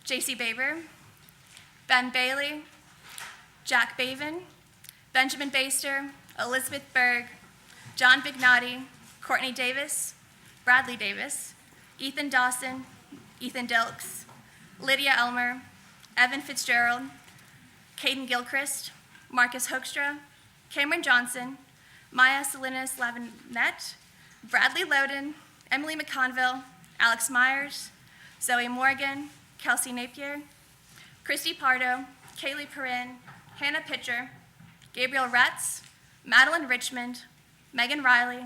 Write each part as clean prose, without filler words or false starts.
J.C. Baber, Ben Bailey, Jack Bavin, Benjamin Baster, Elizabeth Berg, John Bignati, Courtney Davis, Bradley Davis, Ethan Dawson, Ethan Dilks, Lydia Elmer, Evan Fitzgerald, Caden Gilchrist, Marcus Hoekstra, Cameron Johnson, Maya Salinas Lavinette, Bradley Loden, Emily McConville, Alex Myers, Zoe Morgan, Kelsey Napier, Christy Pardo, Kaylee Perrin, Hannah Pitcher, Gabriel Retz, Madeline Richmond, Megan Riley,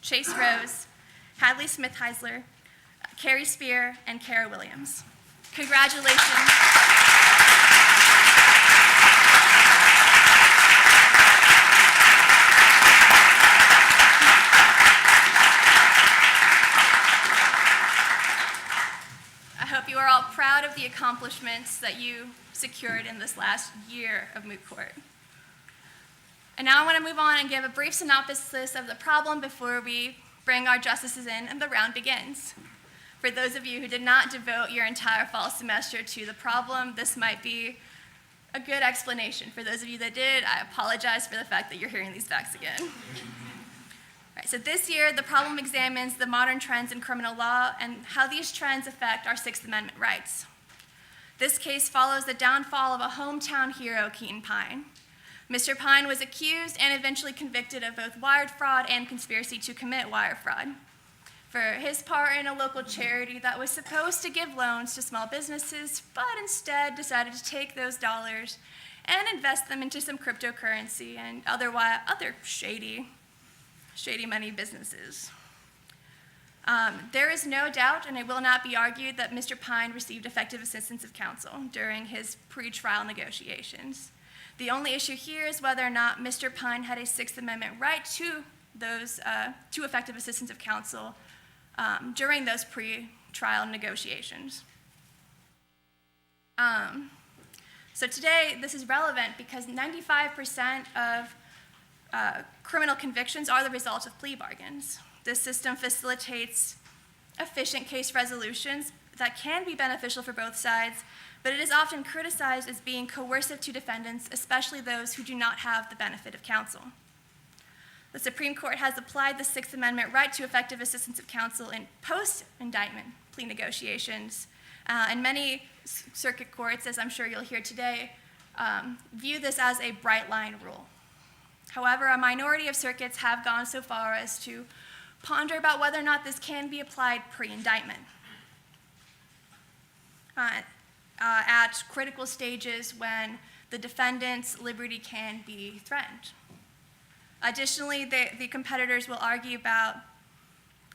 Chase Rose, Hadley Smith-Heisler, Carrie Spear, and Kara Williams. Congratulations. I hope you are all proud of the accomplishments that you secured in this last year of moot court. And now I want to move on and give a brief synopsis of the problem before we bring our justices in and the round begins. For those of you who did not devote your entire fall semester to the problem, this might be a good explanation. For those of you that did, I apologize for the fact that you're hearing these facts again. All right, so this year, the problem examines the modern trends in criminal law and how these trends affect our Sixth Amendment rights. This case follows the downfall of a hometown hero, Keaton Pine. Mr. Pine was accused and eventually convicted of both wire fraud and conspiracy to commit wire fraud for his part in a local charity that was supposed to give loans to small businesses, but instead decided to take those dollars and invest them into some cryptocurrency and other shady money businesses. There is no doubt, and it will not be argued, that Mr. Pine received effective assistance of counsel during his pre-trial negotiations. The only issue here is whether or not Mr. Pine had a Sixth Amendment right to effective assistance of counsel during those pre-trial negotiations. So today, this is relevant because 95% of criminal convictions are the result of plea bargains. This system facilitates efficient case resolutions that can be beneficial for both sides, but it is often criticized as being coercive to defendants, especially those who do not have the benefit of counsel. The Supreme Court has applied the Sixth Amendment right to effective assistance of counsel in post-indictment plea negotiations, and many circuit courts, as I'm sure you'll hear today, view this as a bright-line rule. However, a minority of circuits have gone so far as to ponder about whether or not this can be applied pre-indictment. At critical stages when the defendant's liberty can be threatened. Additionally, the competitors will argue about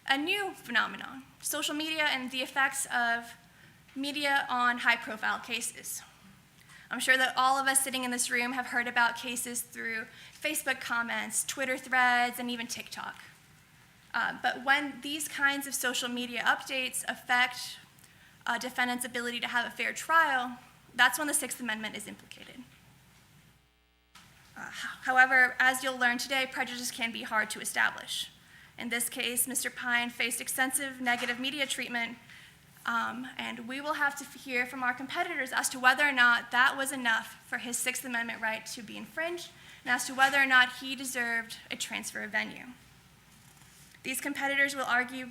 a new phenomenon, social media and the effects of media on high-profile cases. I'm sure that all of us sitting in this room have heard about cases through Facebook comments, Twitter threads, and even TikTok. But when these kinds of social media updates affect a defendant's ability to have a fair trial, that's when the Sixth Amendment is implicated. However, as you'll learn today, prejudice can be hard to establish. In this case, Mr. Pine faced extensive negative media treatment, and we will have to hear from our competitors as to whether or not that was enough for his Sixth Amendment right to be infringed, and as to whether or not he deserved a transfer of venue. These competitors will argue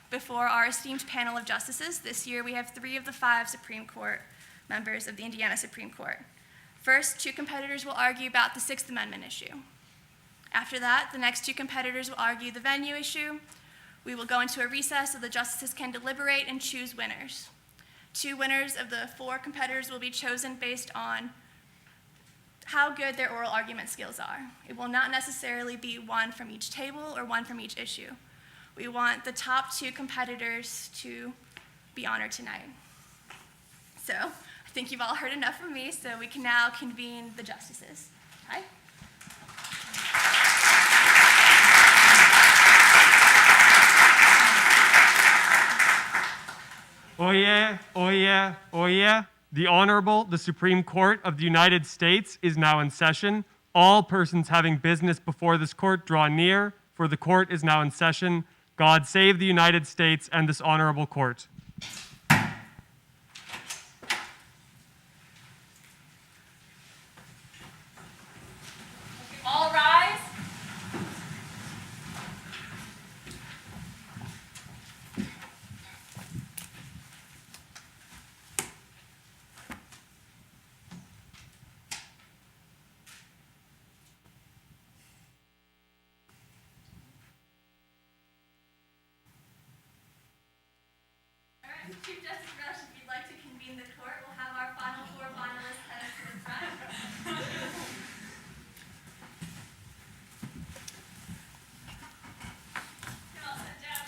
before our esteemed panel of justices. This year, we have 3 of the 5 Supreme Court members of the Indiana Supreme Court. First, 2 competitors will argue about the Sixth Amendment issue. After that, the next 2 competitors will argue the venue issue. We will go into a recess so the justices can deliberate and choose winners. 2 winners of the 4 competitors will be chosen based on how good their oral argument skills are. It will not necessarily be 1 from each table or 1 from each issue. We want the top 2 competitors to be honored tonight. So I think you've all heard enough from me, so we can now convene the justices. Hi. Oyez, oyez, oyez. The Honorable, the Supreme Court of the United States is now in session. All persons having business before this court draw near, for the court is now in session. God save the United States and this honorable court. Chief Justice Rush, if you'd like to convene the court, we'll have our final four finalists head up to the front. You're all set down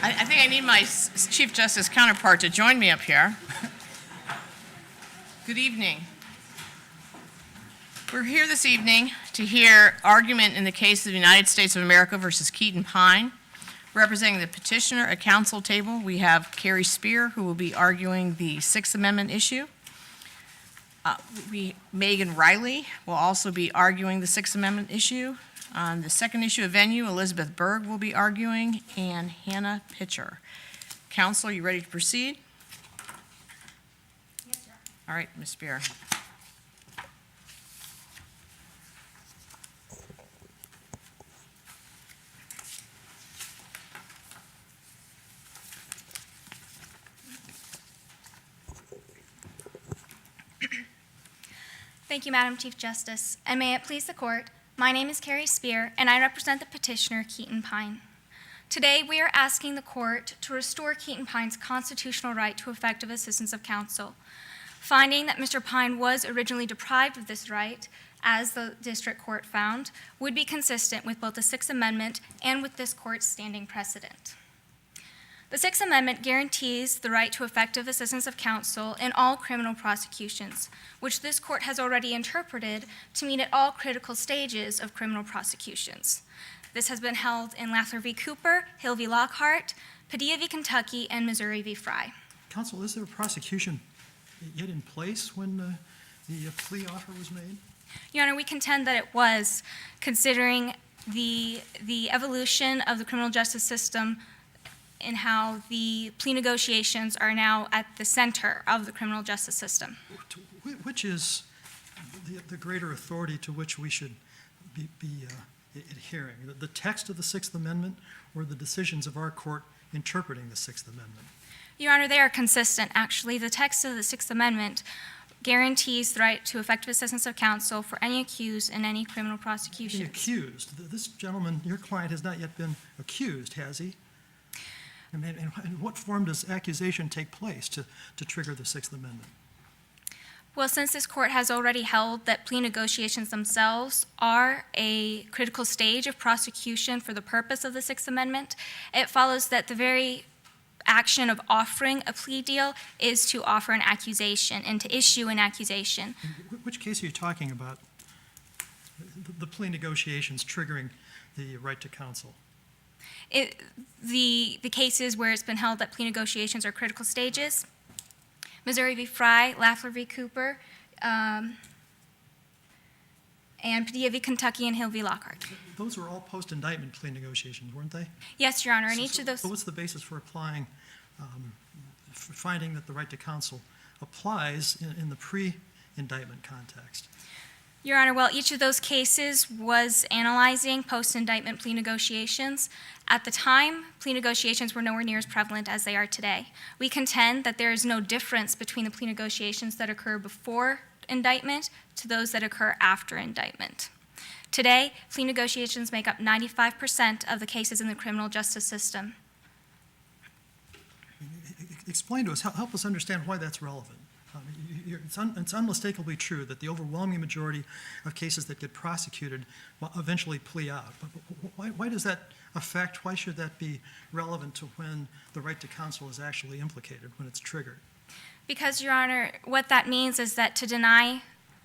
now. I think I need my Chief Justice counterpart to join me up here. Good evening. We're here this evening to hear argument in the case of the United States of America versus Keaton Pine. Representing the petitioner at council table, we have Carrie Spear, who will be arguing the Sixth Amendment issue. Megan Riley will also be arguing the Sixth Amendment issue. On the second issue of venue, Elizabeth Berg will be arguing, and Hannah Pitcher. Counsel, are you ready to proceed? Yes, sir. All right, Ms. Spear. Thank you, Madam Chief Justice, and may it please the court, my name is Carrie Spear, and I represent the petitioner Keaton Pine. Today, we are asking the court to restore Keaton Pine's constitutional right to effective assistance of counsel, finding that Mr. Pine was originally deprived of this right, as the district court found, would be consistent with both the Sixth Amendment and with this court's standing precedent. The Sixth Amendment guarantees the right to effective assistance of counsel in all criminal prosecutions, which this court has already interpreted to mean at all critical stages of criminal prosecutions. This has been held in Lafler v. Cooper, Hill v. Lockhart, Padilla v. Kentucky, and Missouri v. Fry. Counsel, is there a prosecution yet in place when the plea offer was made? Your Honor, we contend that it was, considering the evolution of the criminal justice system and how the plea negotiations are now at the center of the criminal justice system. Which is the greater authority to which we should be adhering? The text of the Sixth Amendment or the decisions of our court interpreting the Sixth Amendment? Your Honor, they are consistent, actually. The text of the Sixth Amendment guarantees the right to effective assistance of counsel for any accused in any criminal prosecution. The accused. This gentleman, your client, has not yet been accused, has he? And in what form does accusation take place to trigger the Sixth Amendment? Well, since this court has already held that plea negotiations themselves are a critical stage of prosecution for the purpose of the Sixth Amendment, it follows that the very action of offering a plea deal is to offer an accusation and to issue an accusation. Which case are you talking about? The plea negotiations triggering the right to counsel? The cases where it's been held that plea negotiations are critical stages, Missouri v. Fry, Lafler v. Cooper, and Padilla v. Kentucky and Hill v. Lockhart. Those were all post-indictment plea negotiations, weren't they? Yes, Your Honor, and each of those... So what's the basis for applying, for finding that the right to counsel applies in the pre-indictment context? Your Honor, well, each of those cases was analyzing post-indictment plea negotiations. At the time, plea negotiations were nowhere near as prevalent as they are today. We contend that there is no difference between the plea negotiations that occur before indictment to those that occur after indictment. Today, plea negotiations make up 95% of the cases in the criminal justice system. Explain to us, help us understand why that's relevant. It's unmistakably true that the overwhelming majority of cases that get prosecuted will eventually plea out. But why does that affect, why should that be relevant to when the right to counsel is actually implicated, when it's triggered? Because, Your Honor, what that means is that to deny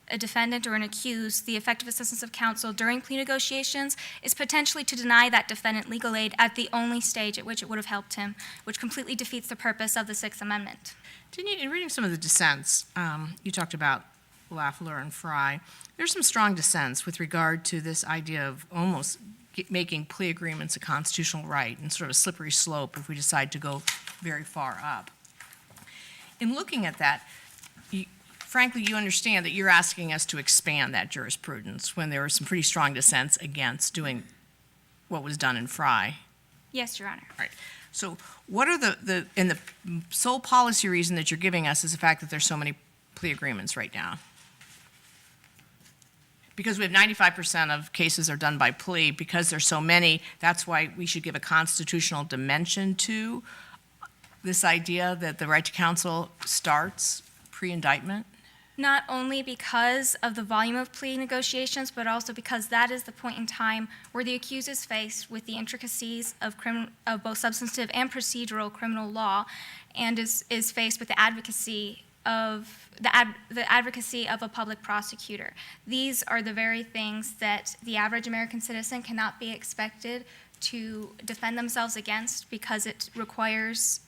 a defendant or an accused the effective assistance of counsel during plea negotiations is potentially to deny that defendant legal aid at the only stage at which it would have helped him, which completely defeats the purpose of the Sixth Amendment. Didn't you, in reading some of the dissents, you talked about Lafler and Fry. There's some strong dissents with regard to this idea of almost making plea agreements a constitutional right and sort of a slippery slope if we decide to go very far up. In looking at that, frankly, you understand that you're asking us to expand that jurisprudence when there were some pretty strong dissents against doing what was done in Fry. Yes, Your Honor. All right. So what are the sole policy reason that you're giving us is the fact that there's so many plea agreements right now? Because we have 95% of cases are done by plea, because there's so many, that's why we should give a constitutional dimension to this idea that the right to counsel starts pre-indictment? Not only because of the volume of plea negotiations, but also because that is the point in time where the accused is faced with the intricacies of both substantive and procedural criminal law, and is faced with the advocacy of a public prosecutor. These are the very things that the average American citizen cannot be expected to defend themselves against, because it requires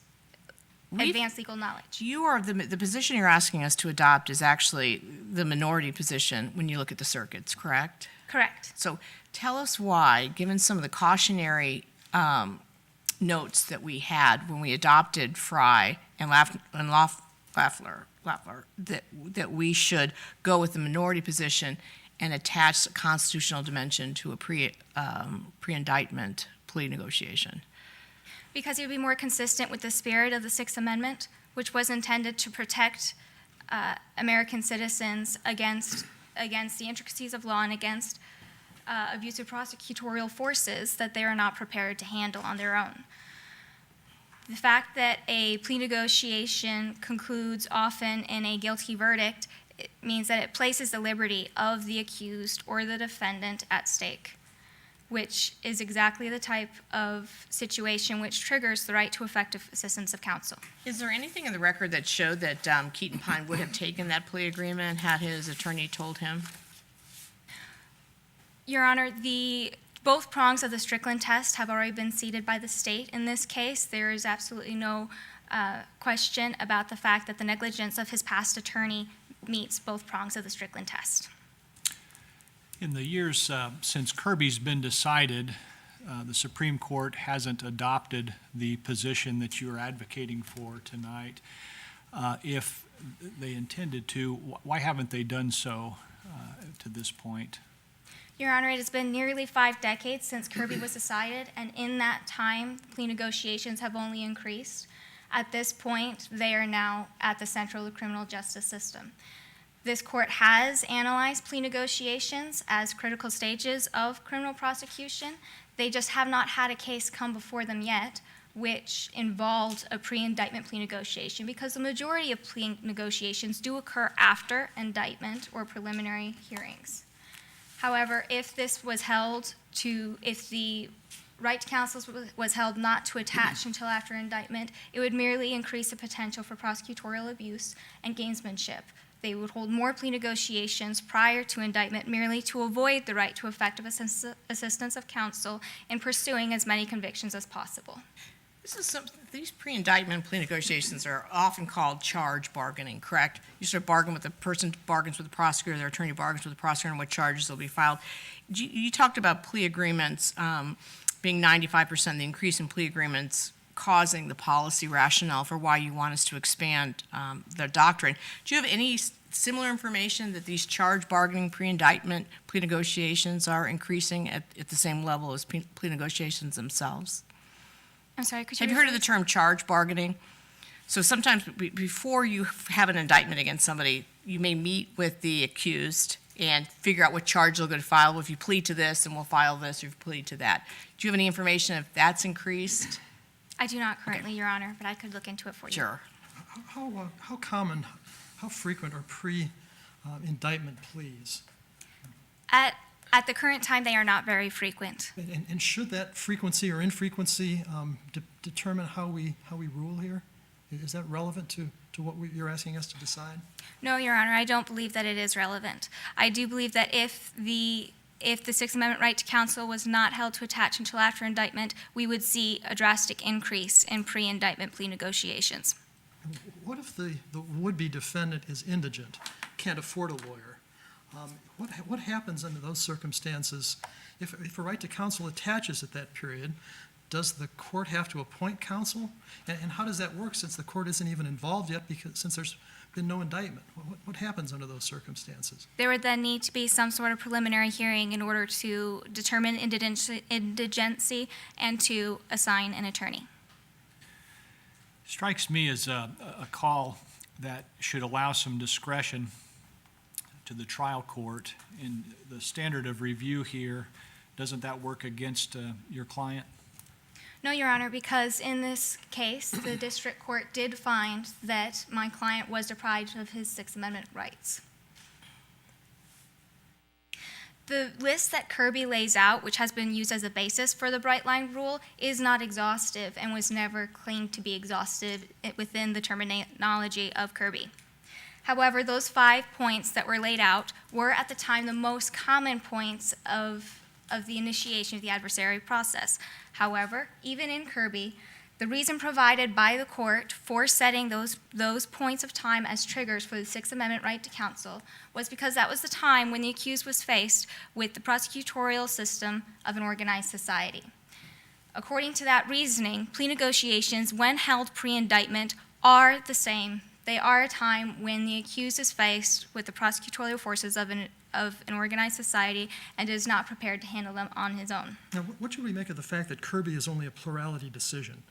advanced legal knowledge. The position you're asking us to adopt is actually the minority position when you look at the circuits, correct? Correct. So tell us why, given some of the cautionary notes that we had when we adopted Fry and Lafler, that we should go with the minority position and attach a constitutional dimension to a pre-indictment plea negotiation. Because it would be more consistent with the spirit of the Sixth Amendment, which was intended to protect American citizens against the intricacies of law and against abusive prosecutorial forces that they are not prepared to handle on their own. The fact that a plea negotiation concludes often in a guilty verdict, it means that it places the liberty of the accused or the defendant at stake, which is exactly the type of situation which triggers the right to effective assistance of counsel. Is there anything in the record that showed that Keaton Pine would have taken that plea agreement had his attorney told him? Your Honor, both prongs of the Strickland test have already been ceded by the state. In this case, there is absolutely no question about the fact that the negligence of his past attorney meets both prongs of the Strickland test. In the years since Kirby's been decided, the Supreme Court hasn't adopted the position that you are advocating for tonight. If they intended to, why haven't they done so to this point? Your Honor, it has been nearly 5 decades since Kirby was decided, and in that time, plea negotiations have only increased. At this point, they are now at the center of the criminal justice system. This court has analyzed plea negotiations as critical stages of criminal prosecution. They just have not had a case come before them yet which involved a pre-indictment plea negotiation, because the majority of plea negotiations do occur after indictment or preliminary hearings. However, if the right to counsel was held not to attach until after indictment, it would merely increase the potential for prosecutorial abuse and gamesmanship. They would hold more plea negotiations prior to indictment merely to avoid the right to effective assistance of counsel in pursuing as many convictions as possible. These pre-indictment plea negotiations are often called charge bargaining, correct? You sort of bargain with the person, bargains with the prosecutor, their attorney bargains with the prosecutor on what charges will be filed. You talked about plea agreements being 95%, the increase in plea agreements causing the policy rationale for why you want us to expand the doctrine. Do you have any similar information that these charge bargaining pre-indictment plea negotiations are increasing at the same level as plea negotiations themselves? I'm sorry, could you Have you heard of the term charge bargaining? So sometimes before you have an indictment against somebody, you may meet with the accused and figure out what charge they're going to file. Well, if you plead to this, then we'll file this, or if you plead to that. Do you have any information if that's increased? I do not currently, Your Honor, but I could look into it for you. Sure. How common, how frequent are pre-indictment pleas? At the current time, they are not very frequent. And should that frequency or infrequency determine how we rule here? Is that relevant to what you're asking us to decide? No, Your Honor, I don't believe that it is relevant. I do believe that if the Sixth Amendment right to counsel was not held to attach until after indictment, we would see a drastic increase in pre-indictment plea negotiations. What if the would-be defendant is indigent, can't afford a lawyer? What happens under those circumstances? If a right to counsel attaches at that period, does the court have to appoint counsel? And how does that work, since the court isn't even involved yet, since there's been no indictment? What happens under those circumstances? There would then need to be some sort of preliminary hearing in order to determine indigency and to assign an attorney. Strikes me as a call that should allow some discretion to the trial court. In the standard of review here, doesn't that work against your client? No, Your Honor, because in this case, the district court did find that my client was deprived of his Sixth Amendment rights. The list that Kirby lays out, which has been used as a basis for the bright line rule, is not exhaustive and was never claimed to be exhaustive within the terminology of Kirby. However, those 5 points that were laid out were at the time the most common points of the initiation of the adversary process. However, even in Kirby, the reason provided by the court for setting those points of time as triggers for the Sixth Amendment right to counsel was because that was the time when the accused was faced with the prosecutorial system of an organized society. According to that reasoning, plea negotiations, when held pre-indictment, are the same. They are a time when the accused is faced with the prosecutorial forces of an organized society and is not prepared to handle them on his own. Now, what should we make of the fact that Kirby is only a plurality decision?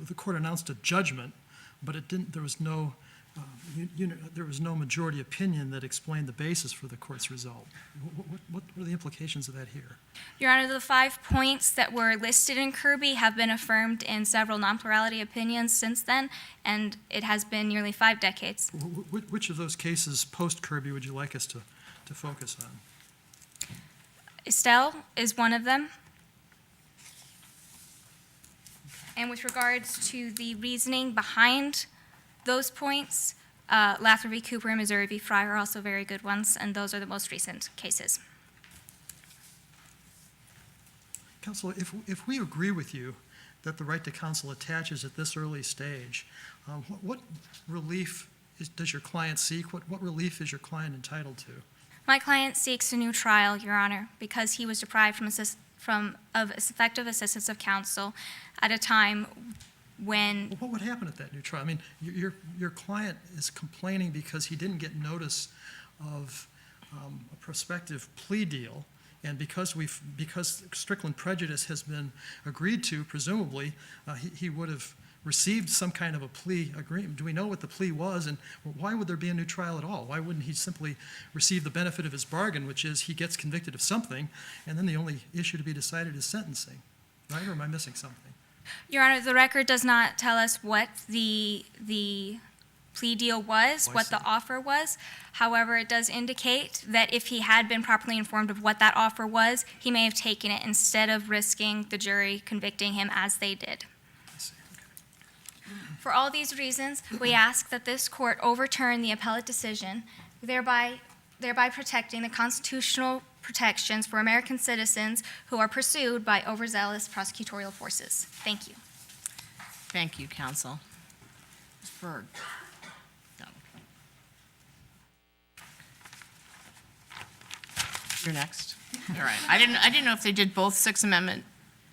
The court announced a judgment, but it didn't. There was no majority opinion that explained the basis for the court's result. What are the implications of that here? Your Honor, the 5 points that were listed in Kirby have been affirmed in several non-plurality opinions since then, and it has been nearly 5 decades. Which of those cases post-Kirby would you like us to focus on? Estelle is one of them. And with regards to the reasoning behind those points, Lather v. Cooper and Missouri v. Fry are also very good ones, and those are the most recent cases. Counsel, if we agree with you that the right to counsel attaches at this early stage, what relief does your client seek? What relief is your client entitled to? My client seeks a new trial, Your Honor, because he was deprived of effective assistance of counsel at a time when... Well, what would happen at that new trial? I mean, your client is complaining because he didn't get notice of a prospective plea deal, and because Strickland prejudice has been agreed to, presumably, he would have received some kind of a plea agreement. Do we know what the plea was, and why would there be a new trial at all? Why wouldn't he simply receive the benefit of his bargain, which is he gets convicted of something, and then the only issue to be decided is sentencing, right? Or am I missing something? Your Honor, the record does not tell us what the plea deal was, what the offer was. However, it does indicate that if he had been properly informed of what that offer was, he may have taken it instead of risking the jury convicting him as they did. I see. Okay. For all these reasons, we ask that this court overturn the appellate decision, thereby protecting the constitutional protections for American citizens who are pursued by overzealous prosecutorial forces. Thank you. Thank you, counsel. Ms. Berg. No. You're next. All right. I didn't know if they did both Sixth Amendment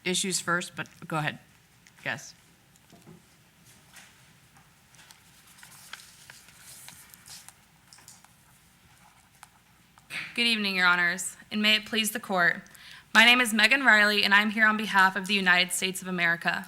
issues first, but go ahead. Yes. Good evening, Your Honors, and may it please the Court. My name is Megan Riley, and I'm here on behalf of the United States of America.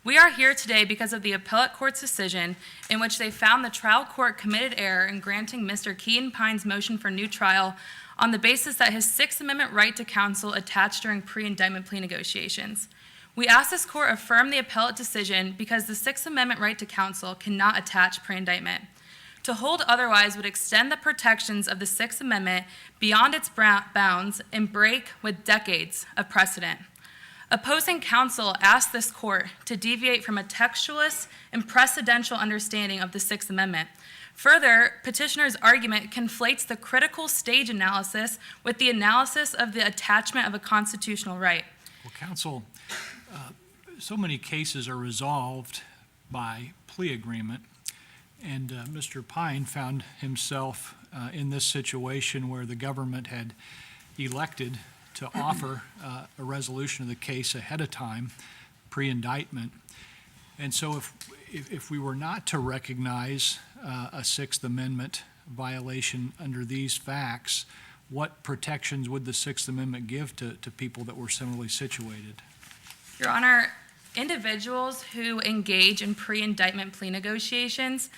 We are here today because of the appellate court's decision in which they found the trial court committed error in granting Mr. Keaton Pine's motion for new trial on the basis that his Sixth Amendment right to counsel attached during pre-indictment plea negotiations. We ask this court affirm the appellate decision because the Sixth Amendment right to counsel cannot attach pre-indictment. To hold otherwise would extend the protections of the Sixth Amendment beyond its bounds and break with decades of precedent. Opposing counsel asked this court to deviate from a textualist and precedential understanding of the Sixth Amendment. Further, petitioner's argument conflates the critical stage analysis with the analysis of the attachment of a constitutional right. Well, counsel, so many cases are resolved by plea agreement, and Mr. Pine found himself in this situation where the government had elected to offer a resolution of the case ahead of time, pre-indictment. And so if we were not to recognize a Sixth Amendment violation under these facts, what protections would the Sixth Amendment give to people that were similarly situated? Your Honor, individuals who engage in pre-indictment plea negotiations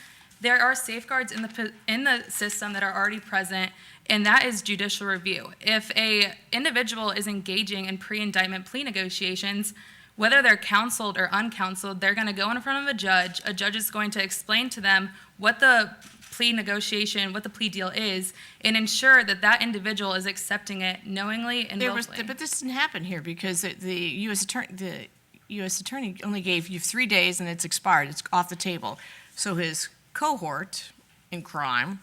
there are safeguards in the system that are already present, and that is judicial review. If a individual is engaging in pre-indictment plea negotiations, whether they're counseled or uncounseled, they're going to go in front of a judge. A judge is going to explain to them what the plea negotiation, what the plea deal is, and ensure that that individual is accepting it knowingly and willfully. But this didn't happen here because the U.S. Attorney only gave you 3 days and it's expired. It's off the table. So his cohort in crime,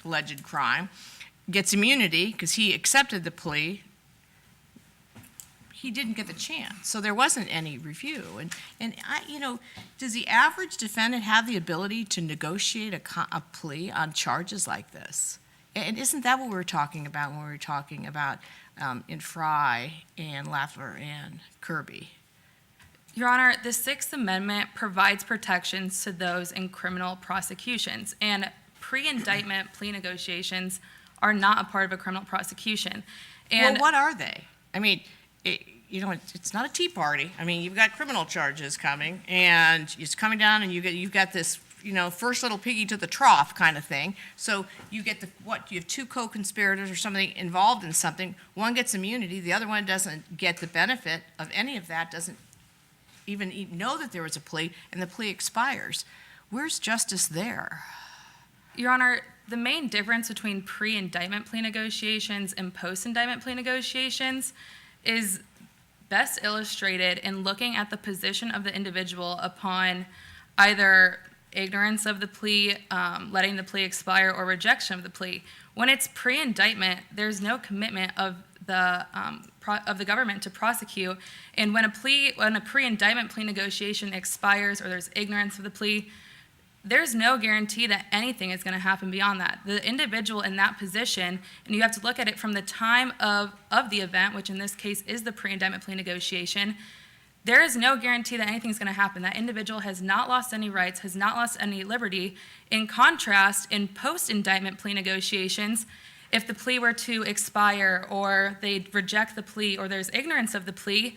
alleged crime, gets immunity because he accepted the plea. He didn't get the chance, so there wasn't any review. And does the average defendant have the ability to negotiate a plea on charges like this? And isn't that what we were talking about when we were talking about in Fry and Lafleur and Kirby? Your Honor, the Sixth Amendment provides protections to those in criminal prosecutions, and pre-indictment plea negotiations are not a part of a criminal prosecution. And Well, what are they? I mean, it's not a tea party. I mean, you've got criminal charges coming, and it's coming down, and you've got this, first little piggy to the trough kind of thing. So you get you have two co-conspirators or something involved in something. One gets immunity, the other one doesn't get the benefit of any of that, doesn't even know that there was a plea, and the plea expires. Where's justice there? Your Honor, the main difference between pre-indictment plea negotiations and post-indictment plea negotiations is best illustrated in looking at the position of the individual upon either ignorance of the plea, letting the plea expire, or rejection of the plea. When it's pre-indictment, there's no commitment of the government to prosecute, and when a pre-indictment plea negotiation expires or there's ignorance of the plea, there's no guarantee that anything is going to happen beyond that. The individual in that position, and you have to look at it from the time of the event, which in this case is the pre-indictment plea negotiation, there is no guarantee that anything's going to happen. That individual has not lost any rights, has not lost any liberty. In contrast, in post-indictment plea negotiations, if the plea were to expire or they reject the plea or there's ignorance of the plea,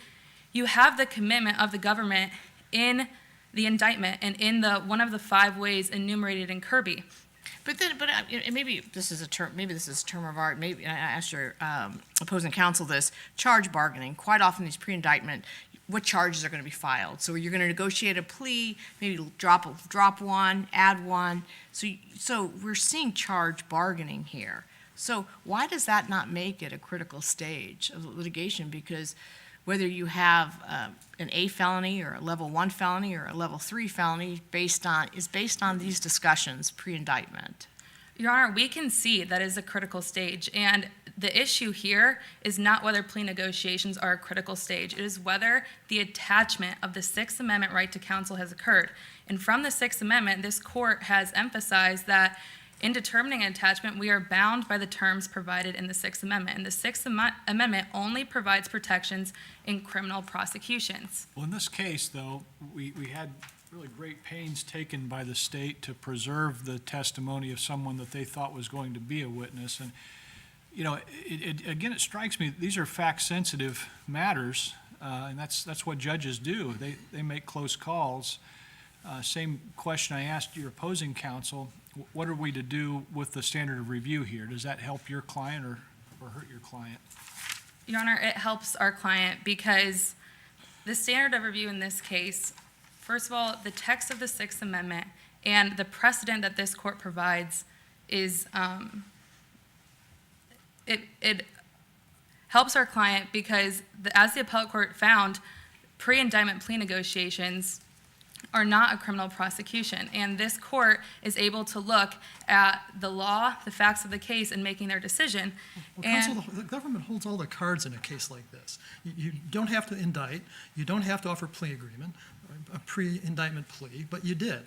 you have the commitment of the government in the indictment and in one of the 5 ways enumerated in Kirby. But maybe this is a term of art. Maybe I asked your opposing counsel this. Charge bargaining. Quite often, these pre-indictment, what charges are going to be filed? So you're going to negotiate a plea, maybe drop one, add one. So we're seeing charge bargaining here. So why does that not make it a critical stage of litigation? Because whether you have an A felony or a level 1 felony or a level 3 felony is based on these discussions pre-indictment. Your Honor, we can see that is a critical stage, and the issue here is not whether plea negotiations are a critical stage. It is whether the attachment of the Sixth Amendment right to counsel has occurred. And from the Sixth Amendment, this court has emphasized that in determining an attachment, we are bound by the terms provided in the Sixth Amendment, and the Sixth Amendment only provides protections in criminal prosecutions. Well, in this case, though, we had really great pains taken by the state to preserve the testimony of someone that they thought was going to be a witness. And, again, it strikes me, these are fact-sensitive matters, and that's what judges do. They make close calls. Same question I asked your opposing counsel. What are we to do with the standard of review here? Does that help your client or hurt your client? Your Honor, it helps our client because the standard of review in this case, first of all, the text of the Sixth Amendment and the precedent that this court provides is, it helps our client because as the appellate court found, pre-indictment plea negotiations are not a criminal prosecution. And this court is able to look at the law, the facts of the case, and making their decision. Well, counsel, the government holds all the cards in a case like this. You don't have to indict, you don't have to offer plea agreement, a pre-indictment plea, but you did.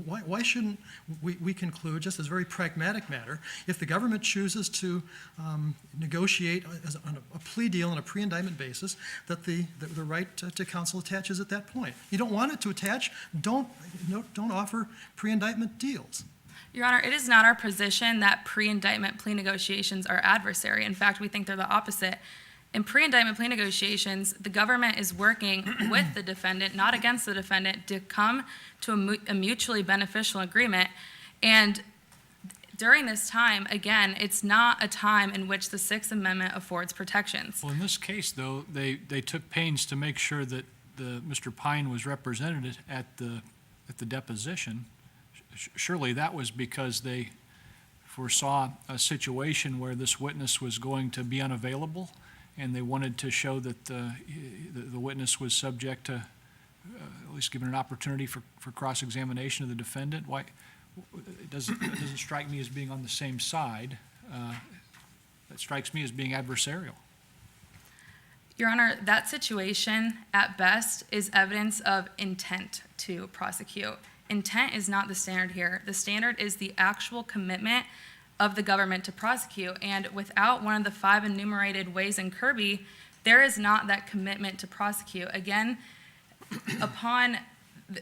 Why shouldn't we conclude, just as a very pragmatic matter, if the government chooses to negotiate on a plea deal on a pre-indictment basis, that the right to counsel attaches at that point? You don't want it to attach, don't offer pre-indictment deals. Your Honor, it is not our position that pre-indictment plea negotiations are adversary. In fact, we think they're the opposite. In pre-indictment plea negotiations, the government is working with the defendant, not against the defendant, to come to a mutually beneficial agreement. And during this time, again, it's not a time in which the Sixth Amendment affords protections. Well, in this case, though, they took pains to make sure that Mr. Pine was represented at the deposition. Surely that was because they foresaw a situation where this witness was going to be unavailable, and they wanted to show that the witness was subject to at least given an opportunity for cross-examination of the defendant. Why? It doesn't strike me as being on the same side. It strikes me as being adversarial. Your Honor, that situation, at best, is evidence of intent to prosecute. Intent is not the standard here. The standard is the actual commitment of the government to prosecute. And without one of the 5 enumerated ways in Kirby, there is not that commitment to prosecute. Again,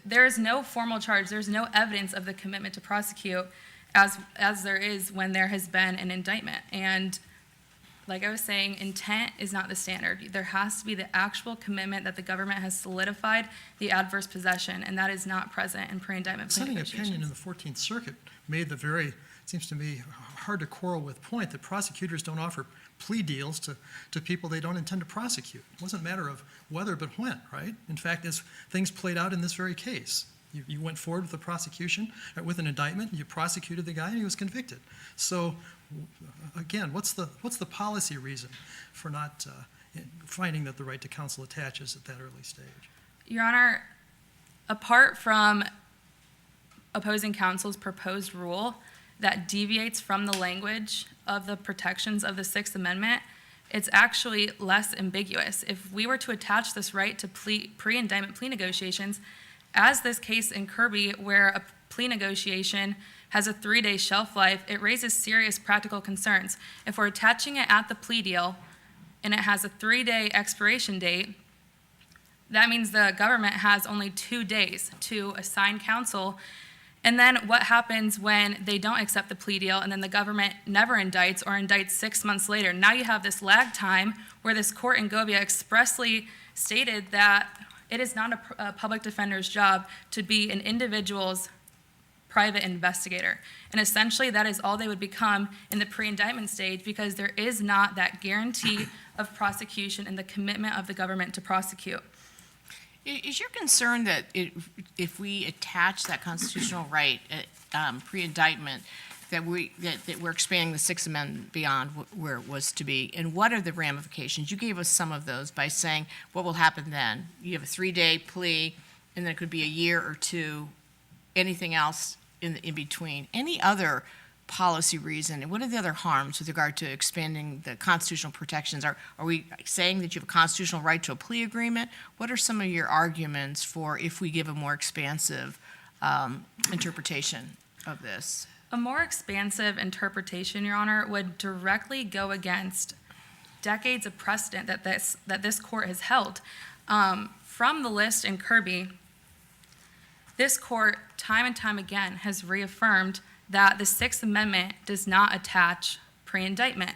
there is no formal charge, there's no evidence of the commitment to prosecute as there is when there has been an indictment. And like I was saying, intent is not the standard. There has to be the actual commitment that the government has solidified the adverse possession, and that is not present in pre-indictment plea Dissenting negotiations. opinion in the 14th Circuit made the very, seems to me, hard to quarrel with point that prosecutors don't offer plea deals to people they don't intend to prosecute. It wasn't a matter of whether but when, right? In fact, as things played out in this very case, you went forward with the prosecution, with an indictment, you prosecuted the guy, and he was convicted. So, again, what's the policy reason for not finding that the right to counsel attaches at that early stage? Your Honor, apart from opposing counsel's proposed rule that deviates from the language of the protections of the Sixth Amendment, it's actually less ambiguous. If we were to attach this right to pre-indictment plea negotiations, as this case in Kirby, where a plea negotiation has a 3-day shelf life, it raises serious practical concerns. If we're attaching it at the plea deal and it has a 3-day expiration date, that means the government has only 2 days to assign counsel. And then what happens when they don't accept the plea deal and then the government never indicts or indicts 6 months later? Now you have this lag time where this court in Govia expressly stated that it is not a public defender's job to be an individual's private investigator. And essentially that is all they would become in the pre-indictment stage, because there is not that guarantee of prosecution and the commitment of the government to prosecute. Is your concern that if we attach that constitutional right at pre-indictment, that we're expanding the Sixth Amendment beyond where it was to be? And what are the ramifications? You gave us some of those by saying what will happen then. You have a 3-day plea, and then it could be a year or 2. Anything else in between? Any other policy reason? And what are the other harms with regard to expanding the constitutional protections? Are we saying that you have a constitutional right to a plea agreement? What are some of your arguments for if we give a more expansive interpretation of this? A more expansive interpretation, Your Honor, would directly go against decades of precedent that this court has held. From the list in Kirby, this court, time and time again, has reaffirmed that the Sixth Amendment does not attach pre-indictment.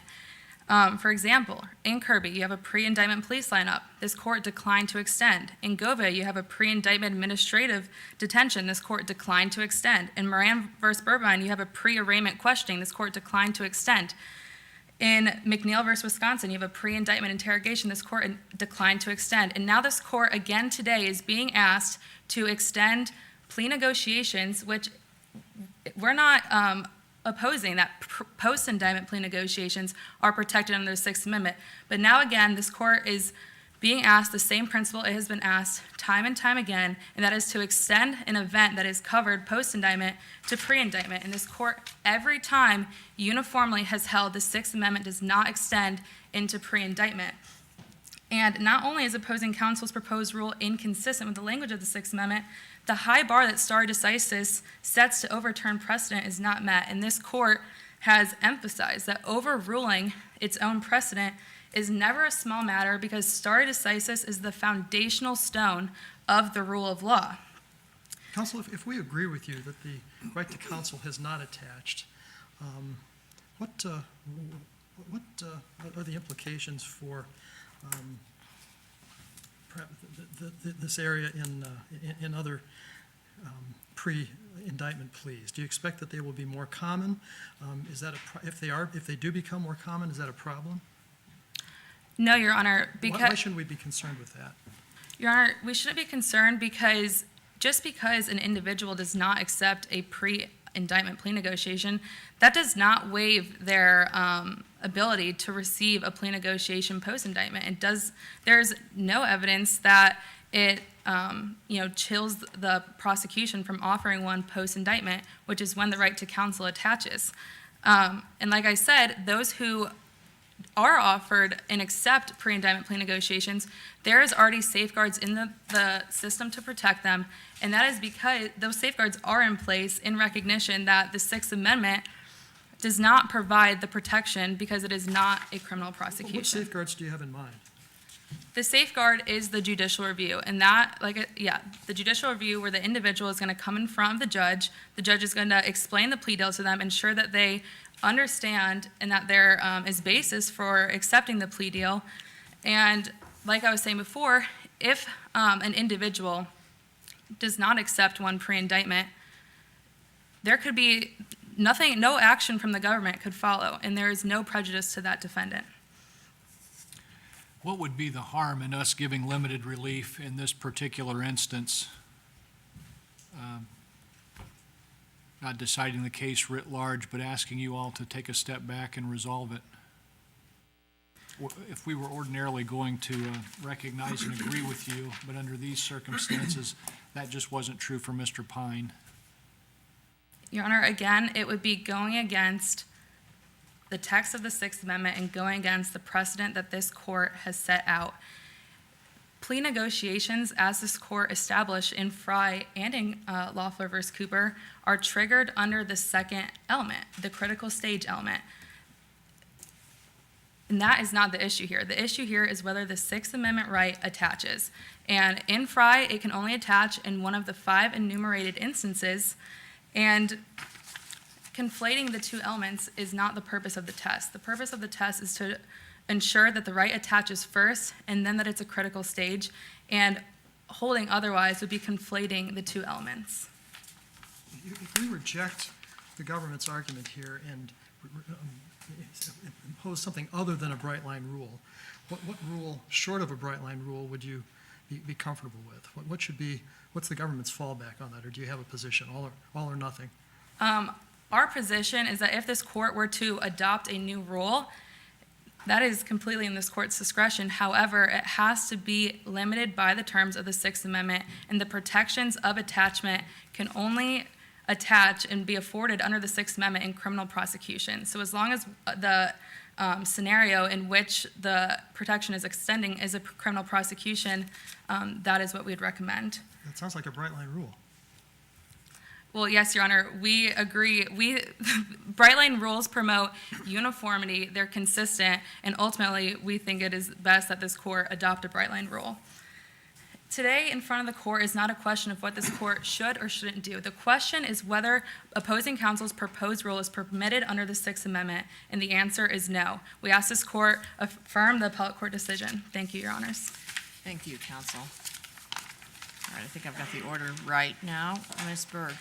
For example, in Kirby, you have a pre-indictment police lineup. This court declined to extend. In Govia, you have a pre-indictment administrative detention. This court declined to extend. In Moran v. Burbine, you have a pre-arraignment questioning. This court declined to extend. In McNeil v. Wisconsin, you have a pre-indictment interrogation. This court declined to extend. And now this court, again today, is being asked to extend plea negotiations, which we're not opposing that post-indictment plea negotiations are protected under the Sixth Amendment. But now again, this court is being asked the same principle it has been asked time and time again, and that is to extend an event that is covered post-indictment to pre-indictment. And this court, every time, uniformly has held the Sixth Amendment does not extend into pre-indictment. And not only is opposing counsel's proposed rule inconsistent with the language of the Sixth Amendment, the high bar that stare decisis sets to overturn precedent is not met. And this court has emphasized that overruling its own precedent is never a small matter, because stare decisis is the foundational stone of the rule of law. Counsel, if we agree with you that the right to counsel has not attached, what are the implications for this area in other indictment pleas? Do you expect that they will be more common? Is that if they do become more common, is that a problem? No, Your Honor, Why shouldn't we be concerned with that? Your Honor, we shouldn't be concerned because just because an individual does not accept a pre-indictment plea negotiation, that does not waive their ability to receive a plea negotiation post-indictment. There's no evidence that it chills the prosecution from offering one post-indictment, which is when the right to counsel attaches. And like I said, those who are offered and accept pre-indictment plea negotiations, there is already safeguards in the system to protect them, and that is because those safeguards are in place in recognition that the Sixth Amendment does not provide the protection because it is not a criminal prosecution. What safeguards do you have in mind? The safeguard is the judicial review, and the judicial review where the individual is going to come in front of the judge is going to explain the plea deal to them, ensure that they understand and that there is basis for accepting the plea deal. And like I was saying before, if an individual does not accept one pre-indictment, there could be no action from the government could follow, and there is no prejudice to that defendant. What would be the harm in us giving limited relief in this particular instance? Not deciding the case writ large, but asking you all to take a step back and resolve it. If we were ordinarily going to recognize and agree with you, but under these circumstances, that just wasn't true for Mr. Pine. Your Honor, again, it would be going against the text of the Sixth Amendment and going against the precedent that this court has set out. Plea negotiations, as this court established in Fry and in Loeffler v. Cooper, are triggered under the second element, the critical stage element. And that is not the issue here. The issue here is whether the Sixth Amendment right attaches. And in Fry, it can only attach in one of the 5 enumerated instances, and conflating the two elements is not the purpose of the test. The purpose of the test is to ensure that the right attaches first and then that it's a critical stage, and holding otherwise would be conflating the two elements. If we reject the government's argument here and impose something other than a bright line rule, what rule, short of a bright line rule, would you be comfortable with? What's the government's fallback on that, or do you have a position, all or nothing? Our position is that if this court were to adopt a new rule, that is completely in this court's discretion. However, it has to be limited by the terms of the Sixth Amendment, and the protections of attachment can only attach and be afforded under the Sixth Amendment in criminal prosecution. So as long as the scenario in which the protection is extending is a criminal prosecution, that is what we'd recommend. That sounds like a bright line rule. Well, yes, Your Honor, we agree. Bright line rules promote uniformity, they're consistent, and ultimately we think it is best that this court adopt a bright line rule. Today, in front of the court is not a question of what this court should or shouldn't do. The question is whether opposing counsel's proposed rule is permitted under the Sixth Amendment, and the answer is no. We ask this court affirm the appellate court decision. Thank you, Your Honors. Thank you, counsel. All right, I think I've got the order right now. Ms. Berg.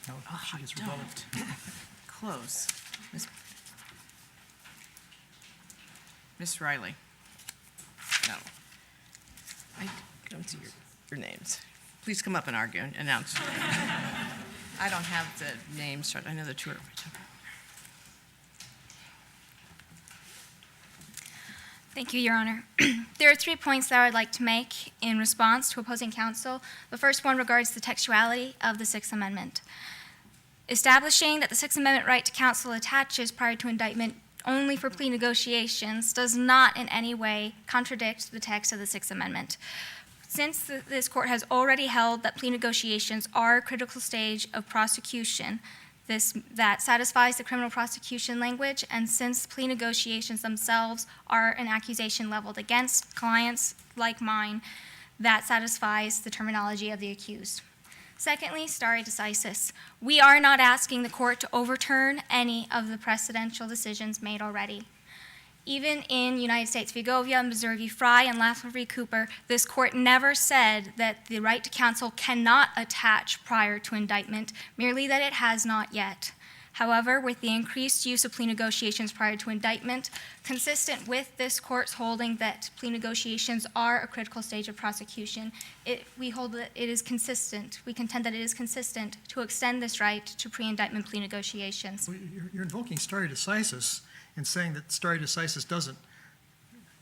No, she gets rebutted. Close. Miss Riley. No. I don't see your names. Please come up and argue and announce. I don't have the names. I know the two are. Thank you, Your Honor. There are 3 points that I would like to make in response to opposing counsel. The first one regards the textuality of the Sixth Amendment. Establishing that the Sixth Amendment right to counsel attaches prior to indictment only for plea negotiations does not in any way contradict the text of the Sixth Amendment. Since this court has already held that plea negotiations are a critical stage of prosecution, that satisfies the criminal prosecution language, and since plea negotiations themselves are an accusation leveled against clients like mine, that satisfies the terminology of the accused. Secondly, stare decisis. We are not asking the court to overturn any of the precedential decisions made already. Even in United States v. Govia, Missouri v. Fry, and Lafleur v. Cooper, this court never said that the right to counsel cannot attach prior to indictment, merely that it has not yet. However, with the increased use of plea negotiations prior to indictment, consistent with this court's holding that plea negotiations are a critical stage of prosecution, we hold that it is consistent. We contend that it is consistent to extend this right to pre-indictment plea negotiations. Well, you're invoking stare decisis and saying that stare decisis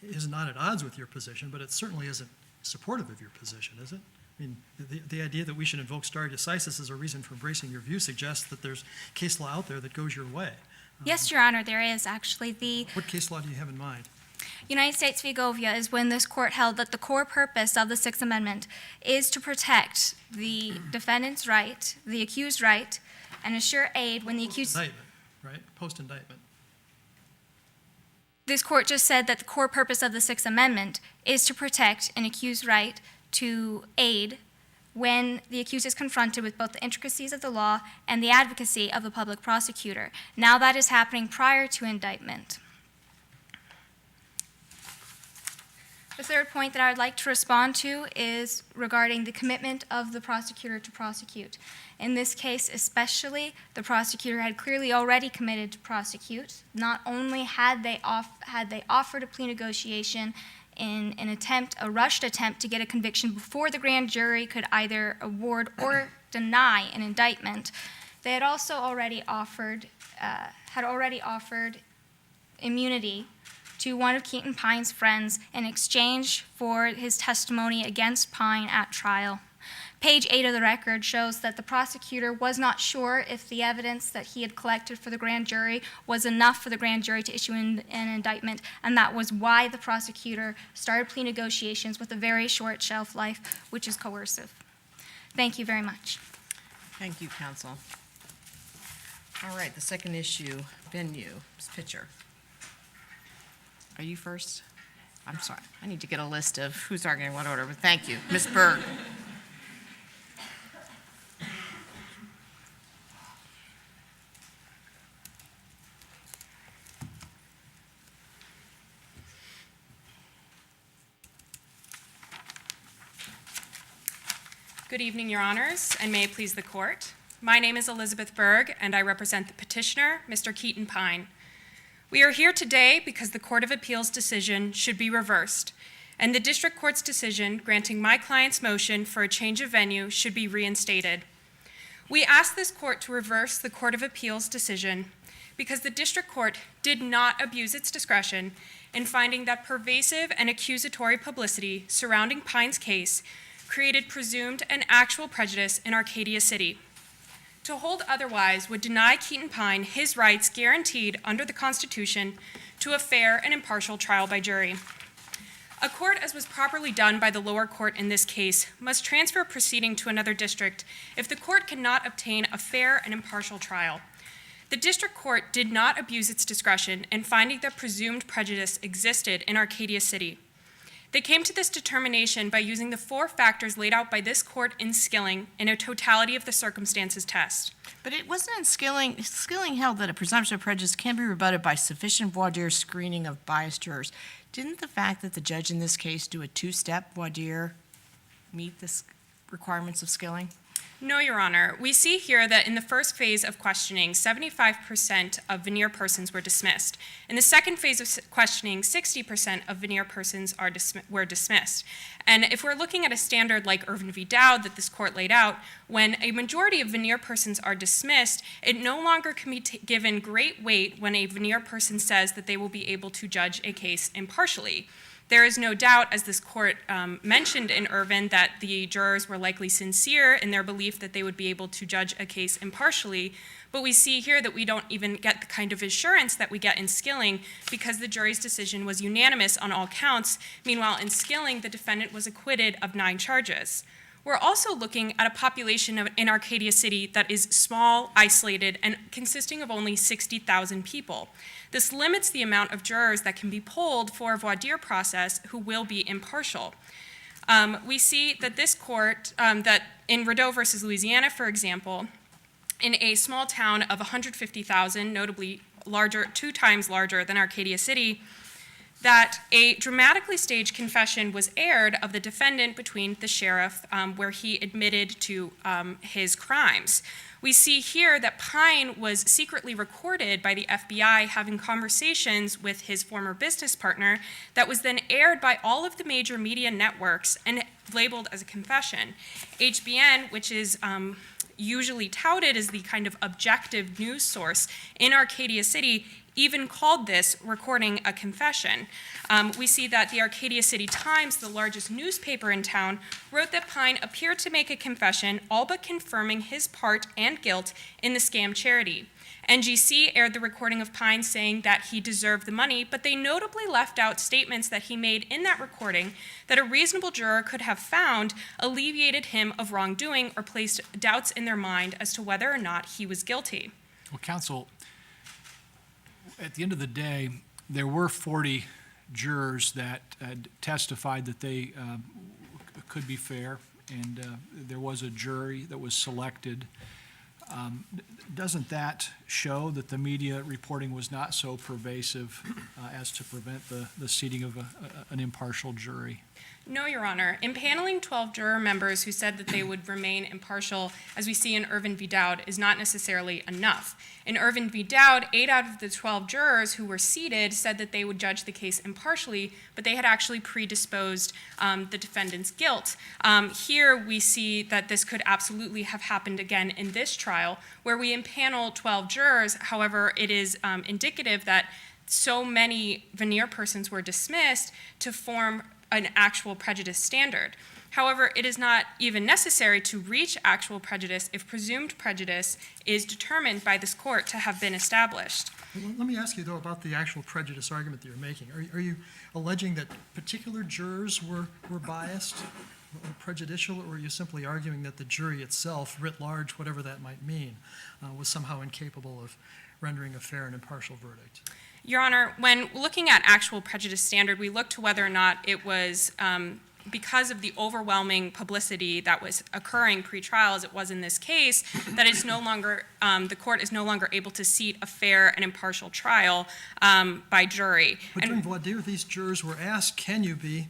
is not at odds with your position, but it certainly isn't supportive of your position, is it? I mean, the idea that we should invoke stare decisis as a reason for embracing your view suggests that there's case law out there that goes your way. Yes, Your Honor, there is actually. What case law do you have in mind? United States v. Govia is when this court held that the core purpose of the Sixth Amendment is to protect the defendant's right, the accused right, and assure aid when the accused... Indictment, right? Post-indictment. This court just said that the core purpose of the Sixth Amendment is to protect an accused right to aid when the accused is confronted with both the intricacies of the law and the advocacy of the public prosecutor. Now that is happening prior to indictment. The third point that I would like to respond to is regarding the commitment of the prosecutor to prosecute. In this case especially, the prosecutor had clearly already committed to prosecute. Not only had they offered a plea negotiation in a rushed attempt to get a conviction before the grand jury could either award or deny an indictment, they had also already offered immunity to one of Keaton Pine's friends in exchange for his testimony against Pine at trial. Page 8 of the record shows that the prosecutor was not sure if the evidence that he had collected for the grand jury was enough for the grand jury to issue an indictment, and that was why the prosecutor started plea negotiations with a very short shelf life, which is coercive. Thank you very much. Thank you, counsel. All right, the second issue, venue, Ms. Pitcher. Are you first? I'm sorry, I need to get a list of who's arguing what order, but thank you. Ms. Berg. Good evening, Your Honors, and may it please the Court. My name is Elizabeth Berg, and I represent the petitioner, Mr. Keaton Pine. We are here today because the Court of Appeals decision should be reversed, and the District Court's decision granting my client's motion for a change of venue should be reinstated. We ask this Court to reverse the Court of Appeals decision because the District Court did not abuse its discretion in finding that pervasive and accusatory publicity surrounding Pine's case created presumed and actual prejudice in Arcadia City. To hold otherwise would deny Keaton Pine his rights guaranteed under the Constitution to a fair and impartial trial by jury. A court, as was properly done by the lower court in this case, must transfer proceeding to another district if the court cannot obtain a fair and impartial trial. The district court did not abuse its discretion in finding that presumed prejudice existed in Arcadia City. They came to this determination by using the 4 factors laid out by this court in Skilling in a totality of the circumstances test. But it wasn't in Skilling. Skilling held that a presumption of prejudice can be rebutted by sufficient voir dire screening of biased jurors. Didn't the fact that the judge in this case do a 2-step voir dire meet the requirements of Skilling? No, Your Honor. We see here that in the first phase of questioning, 75% of veneer persons were dismissed. In the second phase of questioning, 60% of veneer persons were dismissed. And if we're looking at a standard like Irvin v. Dowd that this court laid out, when a majority of veneer persons are dismissed, it no longer can be given great weight when a veneer person says that they will be able to judge a case impartially. There is no doubt, as this court mentioned in Irvin, that the jurors were likely sincere in their belief that they would be able to judge a case impartially, but we see here that we don't even get the kind of assurance that we get in Skilling because the jury's decision was unanimous on all counts. Meanwhile, in Skilling, the defendant was acquitted of 9 charges. We're also looking at a population in Arcadia City that is small, isolated, and consisting of only 60,000 people. This limits the amount of jurors that can be polled for a voir dire process who will be impartial. We see that this court, that in Rideau versus Louisiana, for example, in a small town of 150,000, notably larger, 2 times larger than Arcadia City, that a dramatically staged confession was aired of the defendant between the sheriff, where he admitted to his crimes. We see here that Pine was secretly recorded by the FBI having conversations with his former business partner that was then aired by all of the major media networks and labeled as a confession. HBN, which is usually touted as the kind of objective news source in Arcadia City, even called this recording a confession. We see that the Arcadia City Times, the largest newspaper in town, wrote that Pine appeared to make a confession, all but confirming his part and guilt in the scam charity. NGC aired the recording of Pine saying that he deserved the money, but they notably left out statements that he made in that recording that a reasonable juror could have found alleviated him of wrongdoing or placed doubts in their mind as to whether or not he was guilty. Well, counsel, at the end of the day, there were 40 jurors that testified that they could be fair, and there was a jury that was selected. Doesn't that show that the media reporting was not so pervasive as to prevent the seating of an impartial jury? No, Your Honor. Impaneling 12 juror members who said that they would remain impartial, as we see in Irvin v. Dowd, is not necessarily enough. In Irvin v. Dowd, 8 out of the 12 jurors who were seated said that they would judge the case impartially, but they had actually predisposed the defendant's guilt. Here we see that this could absolutely have happened again in this trial, where we impanel 12 jurors. However, it is indicative that so many veneer persons were dismissed to form an actual prejudice standard. However, it is not even necessary to reach actual prejudice if presumed prejudice is determined by this court to have been established. Well, let me ask you, though, about the actual prejudice argument that you're making. Are you alleging that particular jurors were biased or prejudicial, or are you simply arguing that the jury itself, writ large, whatever that might mean, was somehow incapable of rendering a fair and impartial verdict? Your Honor, when looking at actual prejudice standard, we look to whether or not it was because of the overwhelming publicity that was occurring pre-trial, as it was in this case, that it's no longer, the court is no longer able to seat a fair and impartial trial by jury. But during voir dire, these jurors were asked, can you be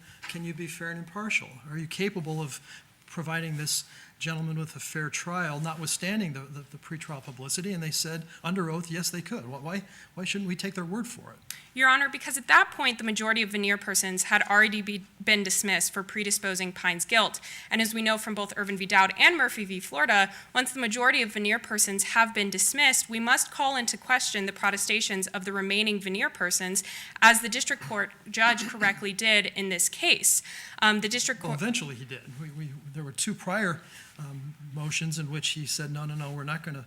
fair and impartial? Are you capable of providing this gentleman with a fair trial, notwithstanding the pretrial publicity? And they said, under oath, yes, they could. Why shouldn't we take their word for it? Your Honor, because at that point, the majority of veneer persons had already been dismissed for predisposing Pine's guilt. And as we know from both Irvin v. Dowd and Murphy v. Florida, once the majority of veneer persons have been dismissed, we must call into question the protestations of the remaining veneer persons, as the district court judge correctly did in this case. The district court... Well, eventually he did. There were 2 prior motions in which he said, no, we're not going to,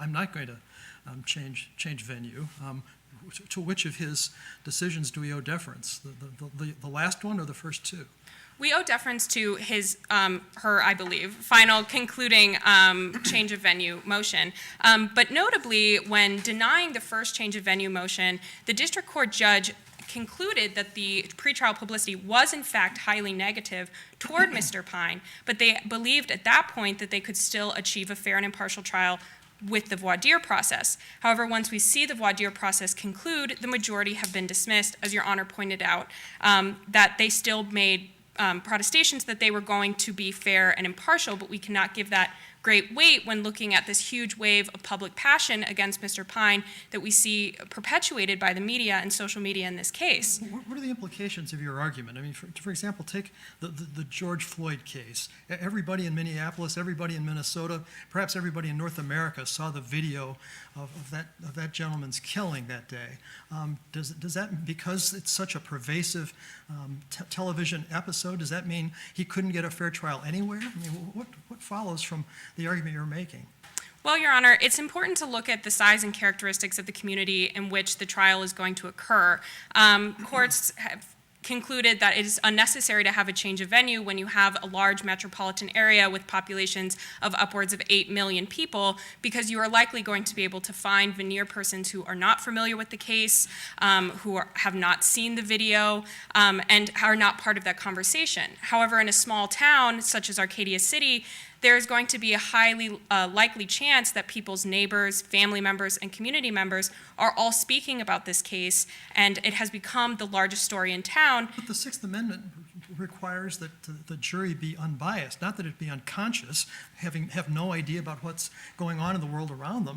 I'm not going to change venue. To which of his decisions do we owe deference? The last one or the first 2? We owe deference to his, her, I believe, final concluding change of venue motion. But notably, when denying the first change of venue motion, the district court judge concluded that the pretrial publicity was in fact highly negative toward Mr. Pine, but they believed at that point that they could still achieve a fair and impartial trial with the voir dire process. However, once we see the voir dire process conclude, the majority have been dismissed, as Your Honor pointed out, that they still made protestations that they were going to be fair and impartial, but we cannot give that great weight when looking at this huge wave of public passion against Mr. Pine that we see perpetuated by the media and social media in this case. What are the implications of your argument? I mean, for example, take the George Floyd case. Everybody in Minneapolis, everybody in Minnesota, perhaps everybody in North America saw the video of that gentleman's killing that day. Does that, because it's such a pervasive television episode, does that mean he couldn't get a fair trial anywhere? I mean, what follows from the argument you're making? Well, Your Honor, it's important to look at the size and characteristics of the community in which the trial is going to occur. Courts have concluded that it is unnecessary to have a change of venue when you have a large metropolitan area with populations of upwards of 8 million people, because you are likely going to be able to find veneer persons who are not familiar with the case, who have not seen the video, and are not part of that conversation. However, in a small town such as Arcadia City, there's going to be a highly likely chance that people's neighbors, family members, and community members are all speaking about this case, and it has become the largest story in town. But the Sixth Amendment requires that the jury be unbiased, not that it be unconscious, have no idea about what's going on in the world around them.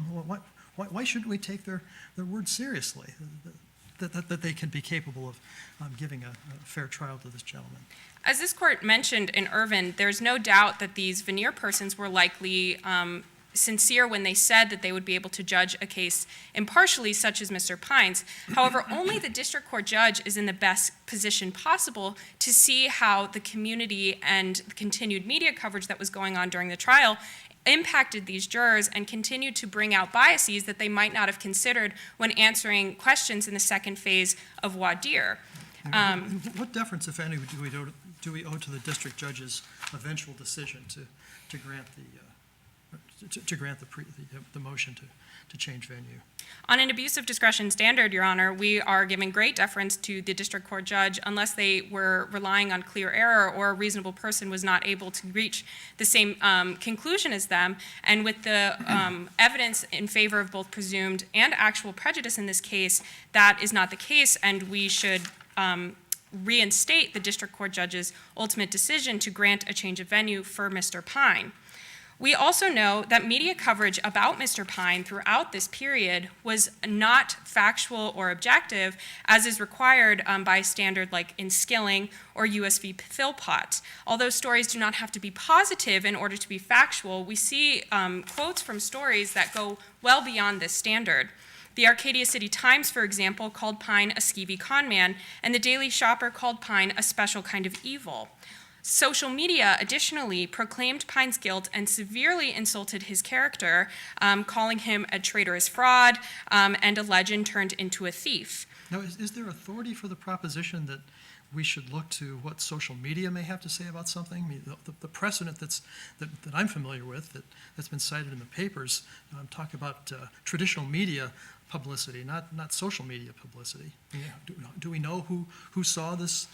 Why shouldn't we take their word seriously, that they can be capable of giving a fair trial to this gentleman? As this court mentioned in Irvin, there's no doubt that these veneer persons were likely sincere when they said that they would be able to judge a case impartially, such as Mr. Pines. However, only the district court judge is in the best position possible to see how the community and the continued media coverage that was going on during the trial impacted these jurors and continued to bring out biases that they might not have considered when answering questions in the second phase of voir dire. What deference, if any, do we owe to the district judge's eventual decision to grant the motion to change venue? On an abuse of discretion standard, Your Honor, we are giving great deference to the district court judge unless they were relying on clear error or a reasonable person was not able to reach the same conclusion as them. And with the evidence in favor of both presumed and actual prejudice in this case, that is not the case, and we should reinstate the district court judge's ultimate decision to grant a change of venue for Mr. Pine. We also know that media coverage about Mr. Pine throughout this period was not factual or objective, as is required by a standard like in Skilling or US v. Philpott. Although stories do not have to be positive in order to be factual, we see quotes from stories that go well beyond this standard. The Arcadia City Times, for example, called Pine a skeevy con man, and the Daily Shopper called Pine a special kind of evil. Social media additionally proclaimed Pine's guilt and severely insulted his character, calling him a traitorous fraud and a legend turned into a thief. Now, is there authority for the proposition that we should look to what social media may have to say about something? I mean, the precedent that I'm familiar with, that's been cited in the papers, talk about traditional media publicity, not social media publicity. I mean, do we know who saw these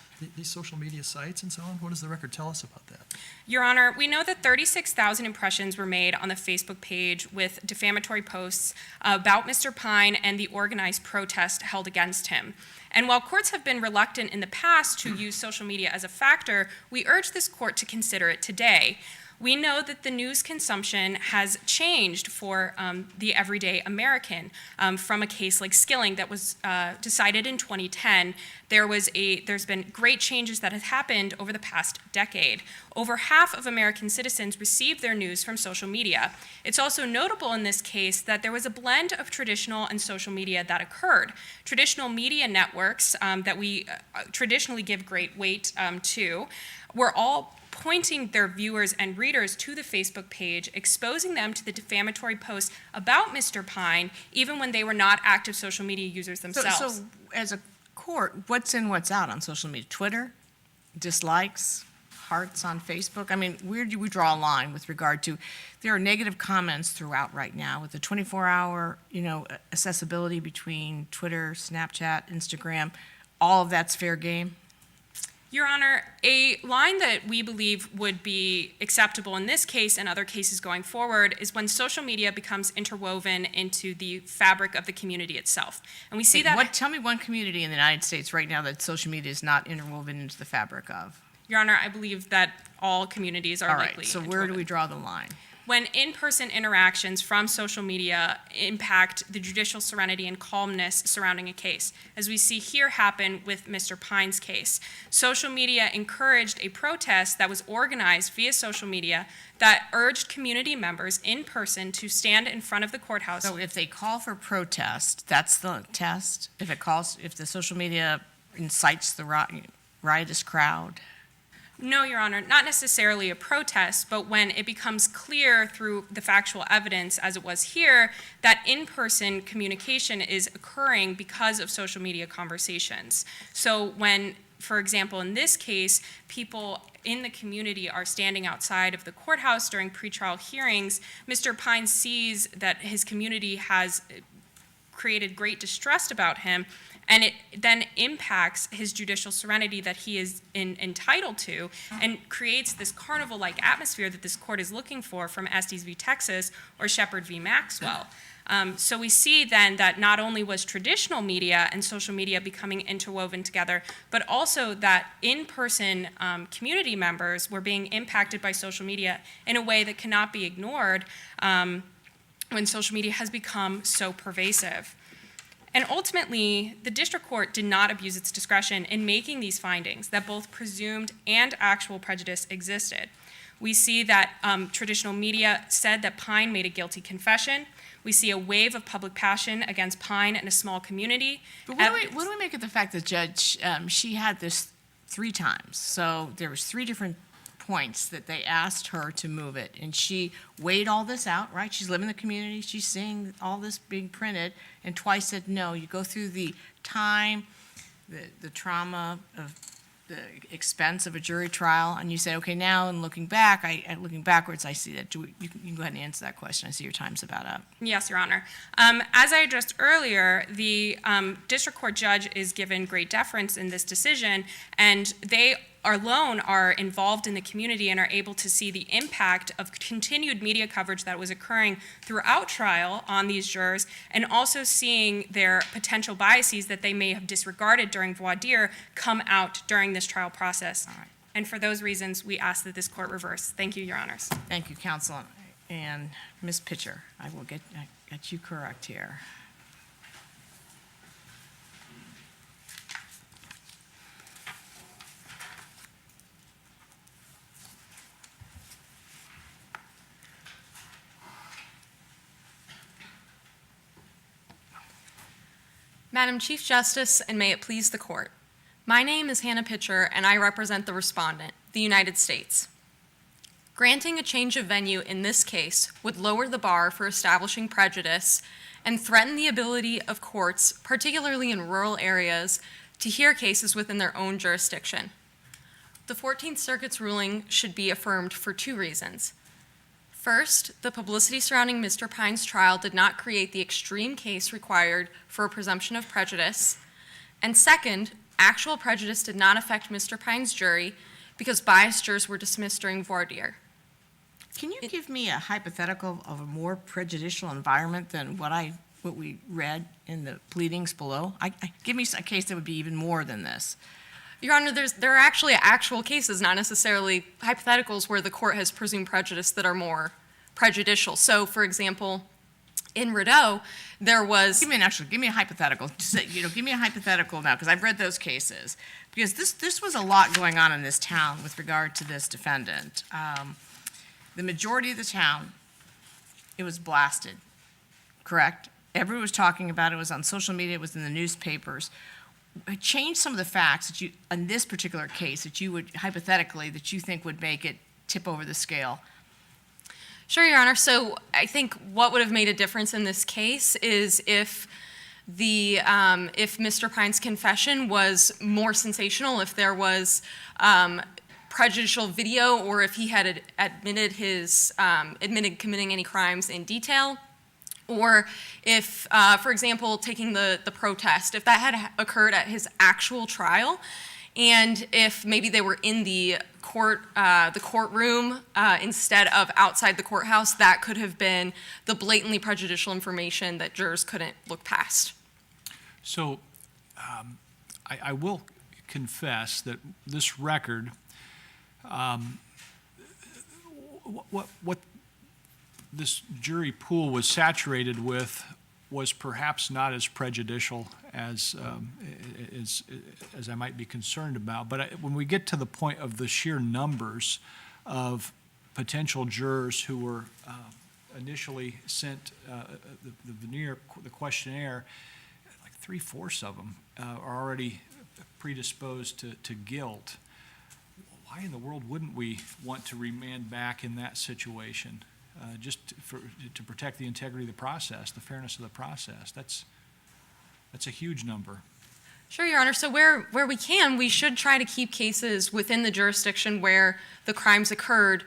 social media sites and so on? What does the record tell us about that? Your Honor, we know that 36,000 impressions were made on the Facebook page with defamatory posts about Mr. Pine and the organized protest held against him. And while courts have been reluctant in the past to use social media as a factor, we urge this court to consider it today. We know that the news consumption has changed for the everyday American. From a case like Skilling that was decided in 2010, there's been great changes that have happened over the past decade. Over half of American citizens receive their news from social media. It's also notable in this case that there was a blend of traditional and social media that occurred. Traditional media networks that we traditionally give great weight to were all pointing their viewers and readers to the Facebook page, exposing them to the defamatory posts about Mr. Pine, even when they were not active social media users themselves. So as a court, what's in, what's out on social media? Twitter, dislikes, hearts on Facebook? I mean, where do we draw a line with regard to, there are negative comments throughout right now with the 24-hour, accessibility between Twitter, Snapchat, Instagram, all of that's fair game? Your Honor, a line that we believe would be acceptable in this case and other cases going forward is when social media becomes interwoven into the fabric of the community itself. And we see that. Tell me one community in the United States right now that social media is not interwoven into the fabric of. Your Honor, I believe that all communities are likely. All right, so where do we draw the line? When in-person interactions from social media impact the judicial serenity and calmness surrounding a case, as we see here happen with Mr. Pine's case. Social media encouraged a protest that was organized via social media that urged community members in person to stand in front of the courthouse. So if they call for protest, that's the test? If the social media incites the riotous crowd? No, Your Honor, not necessarily a protest, but when it becomes clear through the factual evidence, as it was here, that in-person communication is occurring because of social media conversations. So when, for example, in this case, people in the community are standing outside of the courthouse during pretrial hearings, Mr. Pine sees that his community has created great distrust about him And it then impacts his judicial serenity that he is entitled to, and creates this carnival-like atmosphere that this court is looking for from Estes v. Texas or Shepard v. Maxwell. So we see then that not only was traditional media and social media becoming interwoven together, but also that in-person community members were being impacted by social media in a way that cannot be ignored when social media has become so pervasive. And ultimately, the district court did not abuse its discretion in making these findings that both presumed and actual prejudice existed. We see that traditional media said that Pine made a guilty confession. We see a wave of public passion against Pine and a small community. But what do we make of the fact that Judge, she had this 3 times? So there was 3 different points that they asked her to move it, and she weighed all this out, right? She's living in the community, she's seeing all this being printed, and twice said no. You go through the time, the trauma of the expense of a jury trial, and you say, okay, now in looking back, looking backwards, I see that. You can go ahead and answer that question. I see your time's about up. Yes, Your Honor. As I addressed earlier, the district court judge is given great deference in this decision, and they alone are involved in the community and are able to see the impact of continued media coverage that was occurring throughout trial on these jurors, and also seeing their potential biases that they may have disregarded during voir dire come out during this trial process. All right. And for those reasons, we ask that this court reverse. Thank you, Your Honors. Thank you, counsel. And Ms. Pitcher, I will get you correct here. Madam Chief Justice, and may it please the court. My name is Hannah Pitcher, and I represent the respondent, the United States. Granting a change of venue in this case would lower the bar for establishing prejudice and threaten the ability of courts, particularly in rural areas, to hear cases within their own jurisdiction. The 14th Circuit's ruling should be affirmed for 2 reasons. First, the publicity surrounding Mr. Pine's trial did not create the extreme case required for a presumption of prejudice. And second, actual prejudice did not affect Mr. Pine's jury because biased jurors were dismissed during voir dire. Can you give me a hypothetical of a more prejudicial environment than what we read in the pleadings below? Give me a case that would be even more than this. Your Honor, there are actually actual cases, not necessarily hypotheticals, where the court has presumed prejudice that are more prejudicial. So, for example, in Rideau, there was... Give me a hypothetical. Give me a hypothetical now, because I've read those cases. Because this was a lot going on in this town with regard to this defendant. The majority of the town, it was blasted, correct? Everyone was talking about it. It was on social media. It was in the newspapers. Change some of the facts that in this particular case, that you would, hypothetically, that you think would make it tip over the scale. Sure, Your Honor. So I think what would have made a difference in this case is if Mr. Pine's confession was more sensational, if there was prejudicial video, or if he had admitted committing any crimes in detail. Or if, for example, taking the protest, if that had occurred at his actual trial, and if maybe they were in the courtroom instead of outside the courthouse, that could have been the blatantly prejudicial information that jurors couldn't look past. So I will confess that this record, what this jury pool was saturated with was perhaps not as prejudicial as I might be concerned about. But when we get to the point of the sheer numbers of potential jurors who were initially sent the questionnaire, like 3/4 of them are already predisposed to guilt. Why in the world wouldn't we want to remand back in that situation? Just to protect the integrity of the process, the fairness of the process. That's a huge number. Sure, Your Honor. So where we can, we should try to keep cases within the jurisdiction where the crimes occurred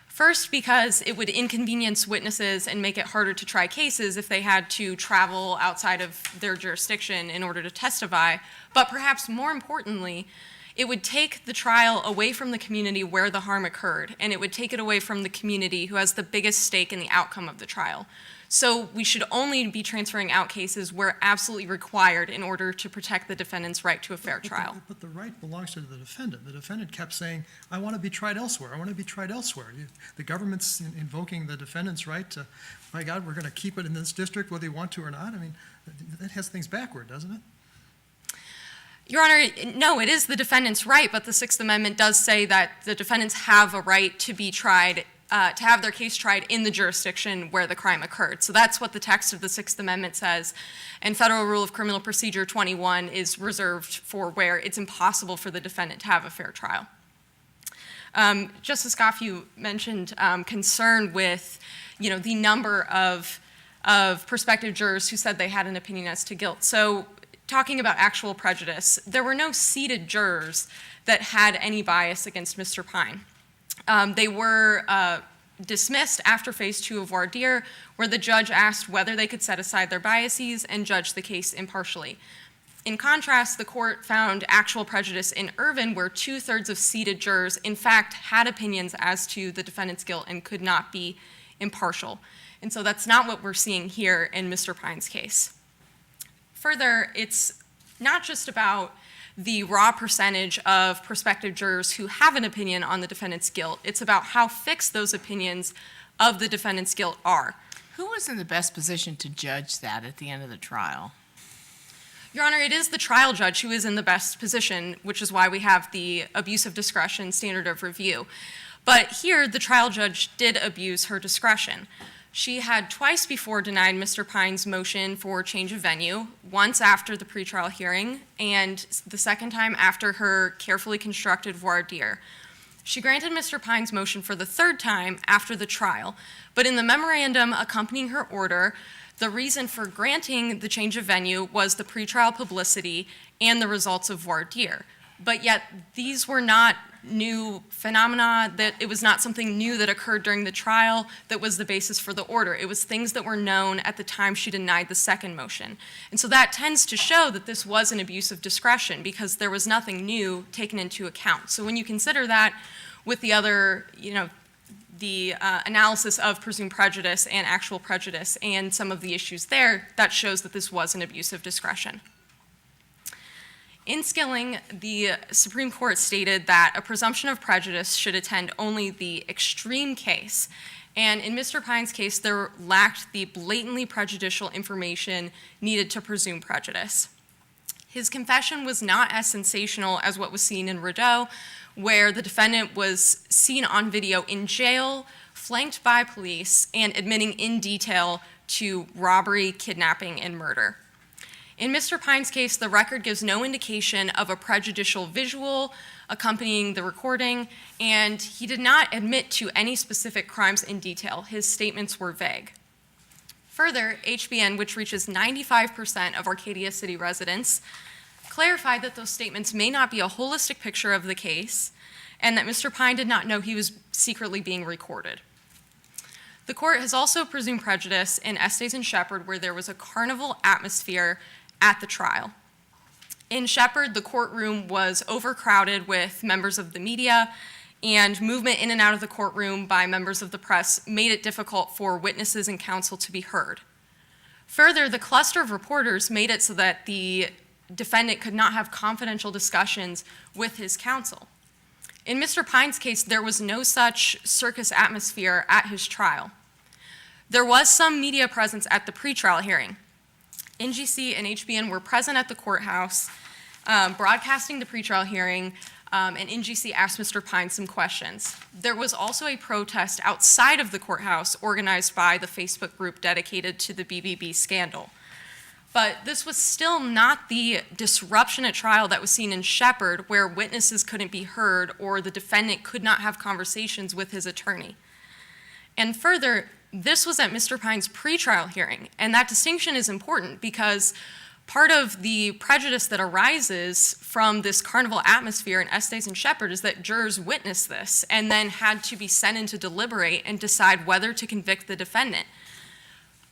First, because it would inconvenience witnesses and make it harder to try cases if they had to travel outside of their jurisdiction in order to testify. But perhaps more importantly, it would take the trial away from the community where the harm occurred, and it would take it away from the community who has the biggest stake in the outcome of the trial. So we should only be transferring out cases where absolutely required in order to protect the defendant's right to a fair trial. But the right belongs to the defendant. The defendant kept saying, I want to be tried elsewhere. I want to be tried elsewhere. The government's invoking the defendant's right to, my God, we're going to keep it in this district whether you want to or not. I mean, that has things backward, doesn't it? Your Honor, no, it is the defendant's right, but the Sixth Amendment does say that the defendants have a right to be tried, to have their case tried in the jurisdiction where the crime occurred. So that's what the text of the Sixth Amendment says. And Federal Rule of Criminal Procedure 21 is reserved for where it's impossible for the defendant to have a fair trial. Justice Goff, you mentioned concern with, the number of prospective jurors who said they had an opinion as to guilt. So talking about actual prejudice, there were no seated jurors that had any bias against Mr. Pine. They were dismissed after phase 2 of voir dire, where the judge asked whether they could set aside their biases and judge the case impartially. In contrast, the court found actual prejudice in Irvin, where 2/3 of seated jurors, in fact, had opinions as to the defendant's guilt and could not be impartial. And so that's not what we're seeing here in Mr. Pine's case. Further, it's not just about the raw percentage of prospective jurors who have an opinion on the defendant's guilt. It's about how fixed those opinions of the defendant's guilt are. Who was in the best position to judge that at the end of the trial? Your Honor, it is the trial judge who is in the best position, which is why we have the abuse of discretion standard of review. But here, the trial judge did abuse her discretion. She had twice before denied Mr. Pine's motion for change of venue, once after the pretrial hearing, and the second time after her carefully constructed voir dire. She granted Mr. Pine's motion for the third time after the trial, but in the memorandum accompanying her order, the reason for granting the change of venue was the pretrial publicity and the results of voir dire. But yet, these were not new phenomena, that it was not something new that occurred during the trial that was the basis for the order. It was things that were known at the time she denied the second motion. And so that tends to show that this was an abuse of discretion because there was nothing new taken into account. So when you consider that with the other, the analysis of presumed prejudice and actual prejudice and some of the issues there, that shows that this was an abuse of discretion. In Skilling, the Supreme Court stated that a presumption of prejudice should attend only the extreme case. And in Mr. Pine's case, there lacked the blatantly prejudicial information needed to presume prejudice. His confession was not as sensational as what was seen in Rideau, where the defendant was seen on video in jail, flanked by police, and admitting in detail to robbery, kidnapping, and murder. In Mr. Pine's case, the record gives no indication of a prejudicial visual accompanying the recording, and he did not admit to any specific crimes in detail. His statements were vague. Further, HBN, which reaches 95% of Arcadia City residents, clarified that those statements may not be a holistic picture of the case, and that Mr. Pine did not know he was secretly being recorded. The court has also presumed prejudice in Estes and Shepard, where there was a carnival atmosphere at the trial. In Shepard, the courtroom was overcrowded with members of the media, and movement in and out of the courtroom by members of the press made it difficult for witnesses and counsel to be heard. Further, the cluster of reporters made it so that the defendant could not have confidential discussions with his counsel. In Mr. Pine's case, there was no such circus atmosphere at his trial. There was some media presence at the pretrial hearing. NGC and HBN were present at the courthouse, broadcasting the pretrial hearing, and NGC asked Mr. Pine some questions. There was also a protest outside of the courthouse organized by the Facebook group dedicated to the BBB scandal. But this was still not the disruption at trial that was seen in Shepard, where witnesses couldn't be heard or the defendant could not have conversations with his attorney. And further, this was at Mr. Pine's pretrial hearing, and that distinction is important because part of the prejudice that arises from this carnival atmosphere in Estes and Shepherd is that jurors witnessed this and then had to be sent in to deliberate and decide whether to convict the defendant.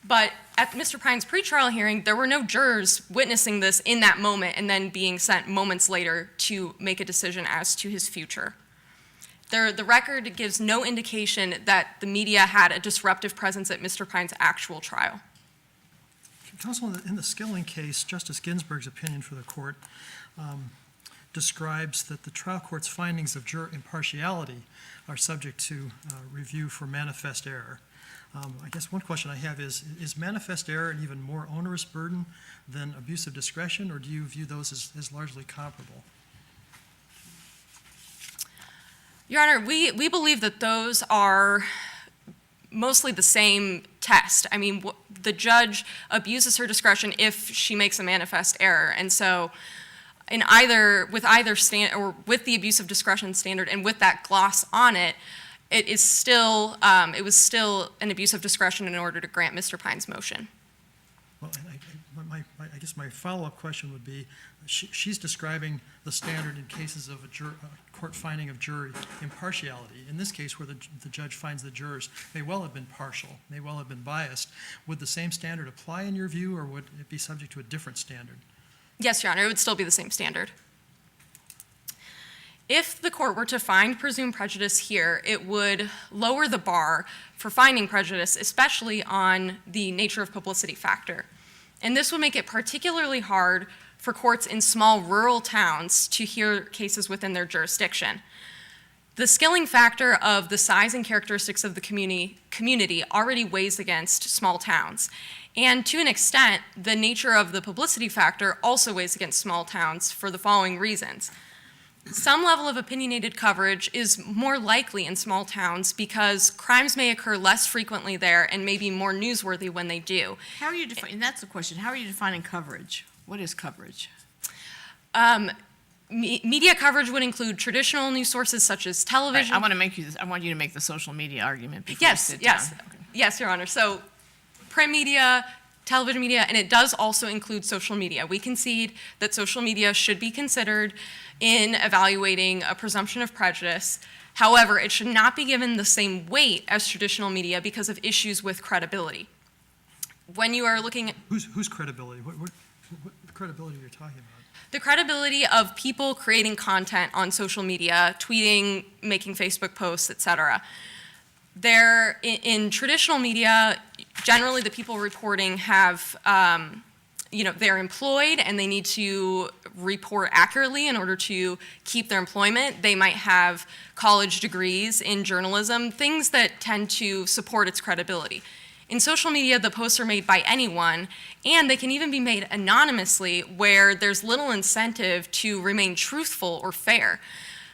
But at Mr. Pine's pretrial hearing, there were no jurors witnessing this in that moment and then being sent moments later to make a decision as to his future. The record gives no indication that the media had a disruptive presence at Mr. Pine's actual trial. Counsel, in the Skilling case, Justice Ginsburg's opinion for the court describes that the trial court's findings of juror impartiality are subject to review for manifest error. I guess one question I have is manifest error an even more onerous burden than abuse of discretion, or do you view those as largely comparable? Your Honor, we believe that those are mostly the same test. I mean, the judge abuses her discretion if she makes a manifest error. And so with the abuse of discretion standard and with that gloss on it, it was still an abuse of discretion in order to grant Mr. Pine's motion. Well, I guess my follow-up question would be, she's describing the standard in cases of a court finding of jury impartiality. In this case, where the judge finds the jurors may well have been partial, may well have been biased, would the same standard apply in your view, or would it be subject to a different standard? Yes, Your Honor, it would still be the same standard. If the court were to find presumed prejudice here, it would lower the bar for finding prejudice, especially on the nature of publicity factor. And this would make it particularly hard for courts in small rural towns to hear cases within their jurisdiction. The skilling factor of the size and characteristics of the community already weighs against small towns. And to an extent, the nature of the publicity factor also weighs against small towns for the following reasons. Some level of opinionated coverage is more likely in small towns because crimes may occur less frequently there and may be more newsworthy when they do. How are you defining, that's the question, how are you defining coverage? What is coverage? Media coverage would include traditional news sources such as television. Right, I want you to make the social media argument before Yes, you sit yes, down. Okay. yes, Your Honor. So print media, television media, and it does also include social media. We concede that social media should be considered in evaluating a presumption of prejudice. However, it should not be given the same weight as traditional media because of issues with credibility. When you are looking at Whose credibility? What credibility are you talking about? the credibility of people creating content on social media, tweeting, making Facebook posts, etc. In traditional media, generally the people reporting have, they're employed and they need to report accurately in order to keep their employment. They might have college degrees in journalism, things that tend to support its credibility. In social media, the posts are made by anyone, and they can even be made anonymously where there's little incentive to remain truthful or fair.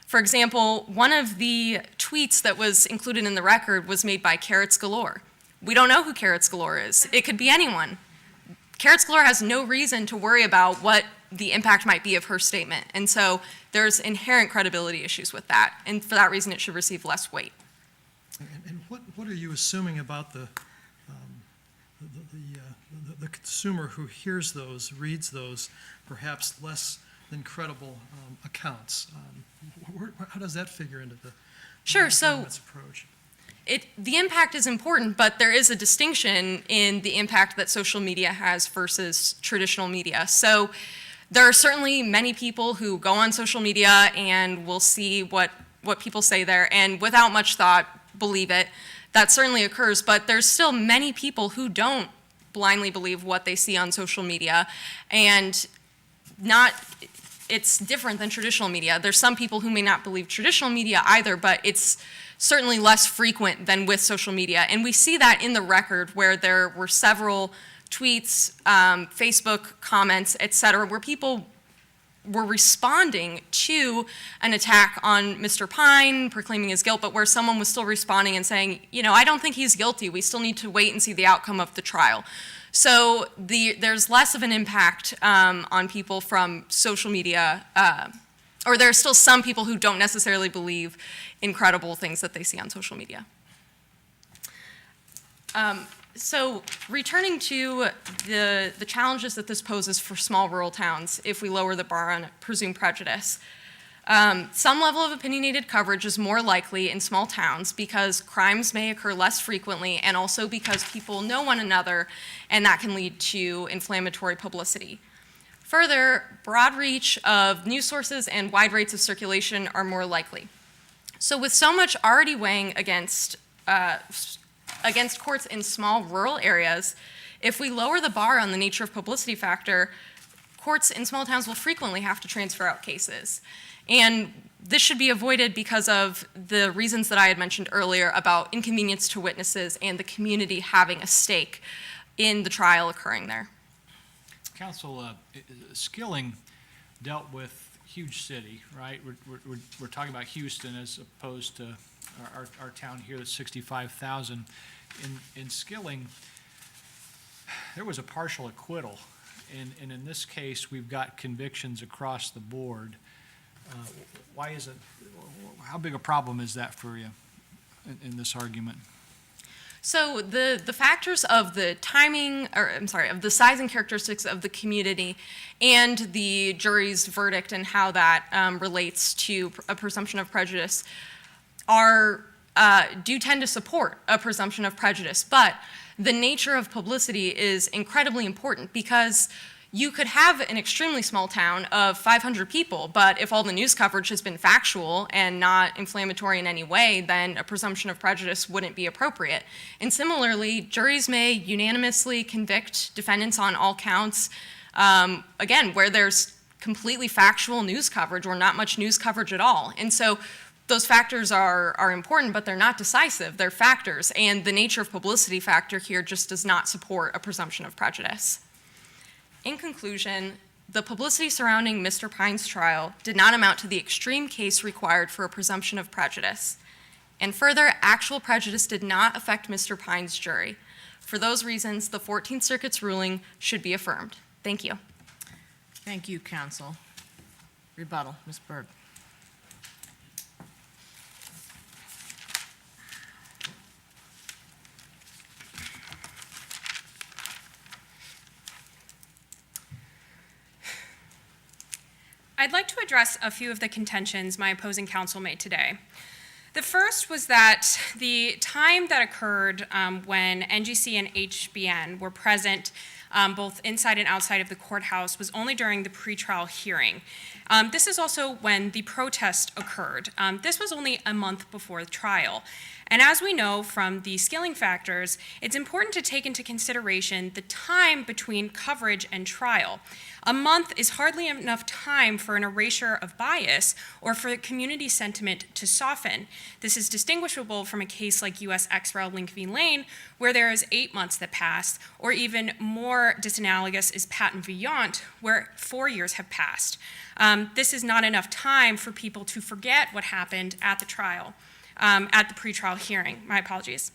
For example, one of the tweets that was included in the record was made by Carrots Galore. We don't know who Carrots Galore is. It could be anyone. Carrots Galore has no reason to worry about what the impact might be of her statement, and so there's inherent credibility issues with that, and for that reason it should receive less weight. And what are you assuming about the consumer who hears those, reads those, perhaps less than credible accounts? How does that figure into the government's approach? The impact is important, but there is a distinction in the impact that social media has versus traditional media. So there are certainly many people who go on social media and will see what people say there, and without much thought, believe it. That certainly occurs, but there's still many people who don't blindly believe what they see on social media, and it's different than traditional media. There's some people who may not believe traditional media either, but it's certainly less frequent than with social media. And we see that in the record where there were several tweets, Facebook comments, et cetera, where people were responding to an attack on Mr. Pine, proclaiming his guilt, but where someone was still responding and saying, I don't think he's guilty. We still need to wait and see the outcome of the trial. So there's less of an impact on people from social media, or there are still some people who don't necessarily believe incredible things that they see on social media. So returning to the challenges that this poses for small rural towns if we lower the bar on presumed prejudice. Some level of opinionated coverage is more likely in small towns because crimes may occur less frequently and also because people know one another, and that can lead to inflammatory publicity. Further, broad reach of news sources and wide rates of circulation are more likely. So with so much already weighing against courts in small rural areas, if we lower the bar on the nature of publicity factor, courts in small towns will frequently have to transfer out cases. And this should be avoided because of the reasons that I had mentioned earlier about inconvenience to witnesses and the community having a stake in the trial occurring there. Counsel, Skilling dealt with huge city, right? We're talking about Houston as opposed to our town here that's 65,000. In Skilling, there was a partial acquittal, and in this case, we've got convictions across the board. Why is it? How big a problem is that for you in this argument? So the factors of the timing, or I'm sorry, of the size and characteristics of the community and the jury's verdict and how that relates to a presumption of prejudice do tend to support a presumption of prejudice. But the nature of publicity is incredibly important because you could have an extremely small town of 500 people, but if all the news coverage has been factual and not inflammatory in any way, then a presumption of prejudice wouldn't be appropriate. And similarly, juries may unanimously convict defendants on all counts, again, where there's completely factual news coverage or not much news coverage at all. And so those factors are important, but they're not decisive. They're factors, and the nature of publicity factor here just does not support a presumption of prejudice. In conclusion, the publicity surrounding Mr. Pine's trial did not amount to the extreme case required for a presumption of prejudice. And further, actual prejudice did not affect Mr. Pine's jury. For those reasons, the 14th Circuit's ruling should be affirmed. Thank you. Thank you, counsel. Rebuttal, Ms. Berg. I'd like to address a few of the contentions my opposing counsel made today. The first was that the time that occurred when NGC and HBN were present both inside and outside of the courthouse was only during the pretrial hearing. This is also when the protest occurred. This was only a month before the trial. And as we know from the Skilling factors, it's important to take into consideration the time between coverage and trial. A month is hardly enough time for an erasure of bias or for community sentiment to soften. This is distinguishable from a case like U.S. ex rel. Link v. Lane, where there is 8 months that passed, or even more disanalogous is Patton v. Yount, where 4 years have passed. This is not enough time for people to forget what happened at the trial, at the pretrial hearing. My apologies.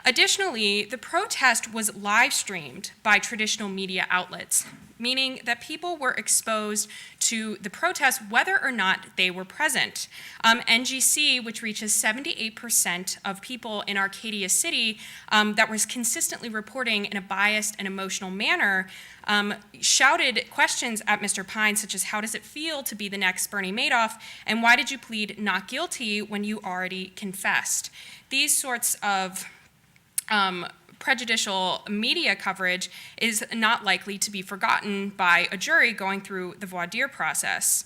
Additionally, the protest was live streamed by traditional media outlets, meaning that people were exposed to the protest whether or not they were present. NGC, which reaches 78% of people in Arcadia City that was consistently reporting in a biased and emotional manner, shouted questions at Mr. Pine, such as, how does it feel to be the next Bernie Madoff, and why did you plead not guilty when you already confessed? These sorts of prejudicial media coverage is not likely to be forgotten by a jury going through the voir dire process.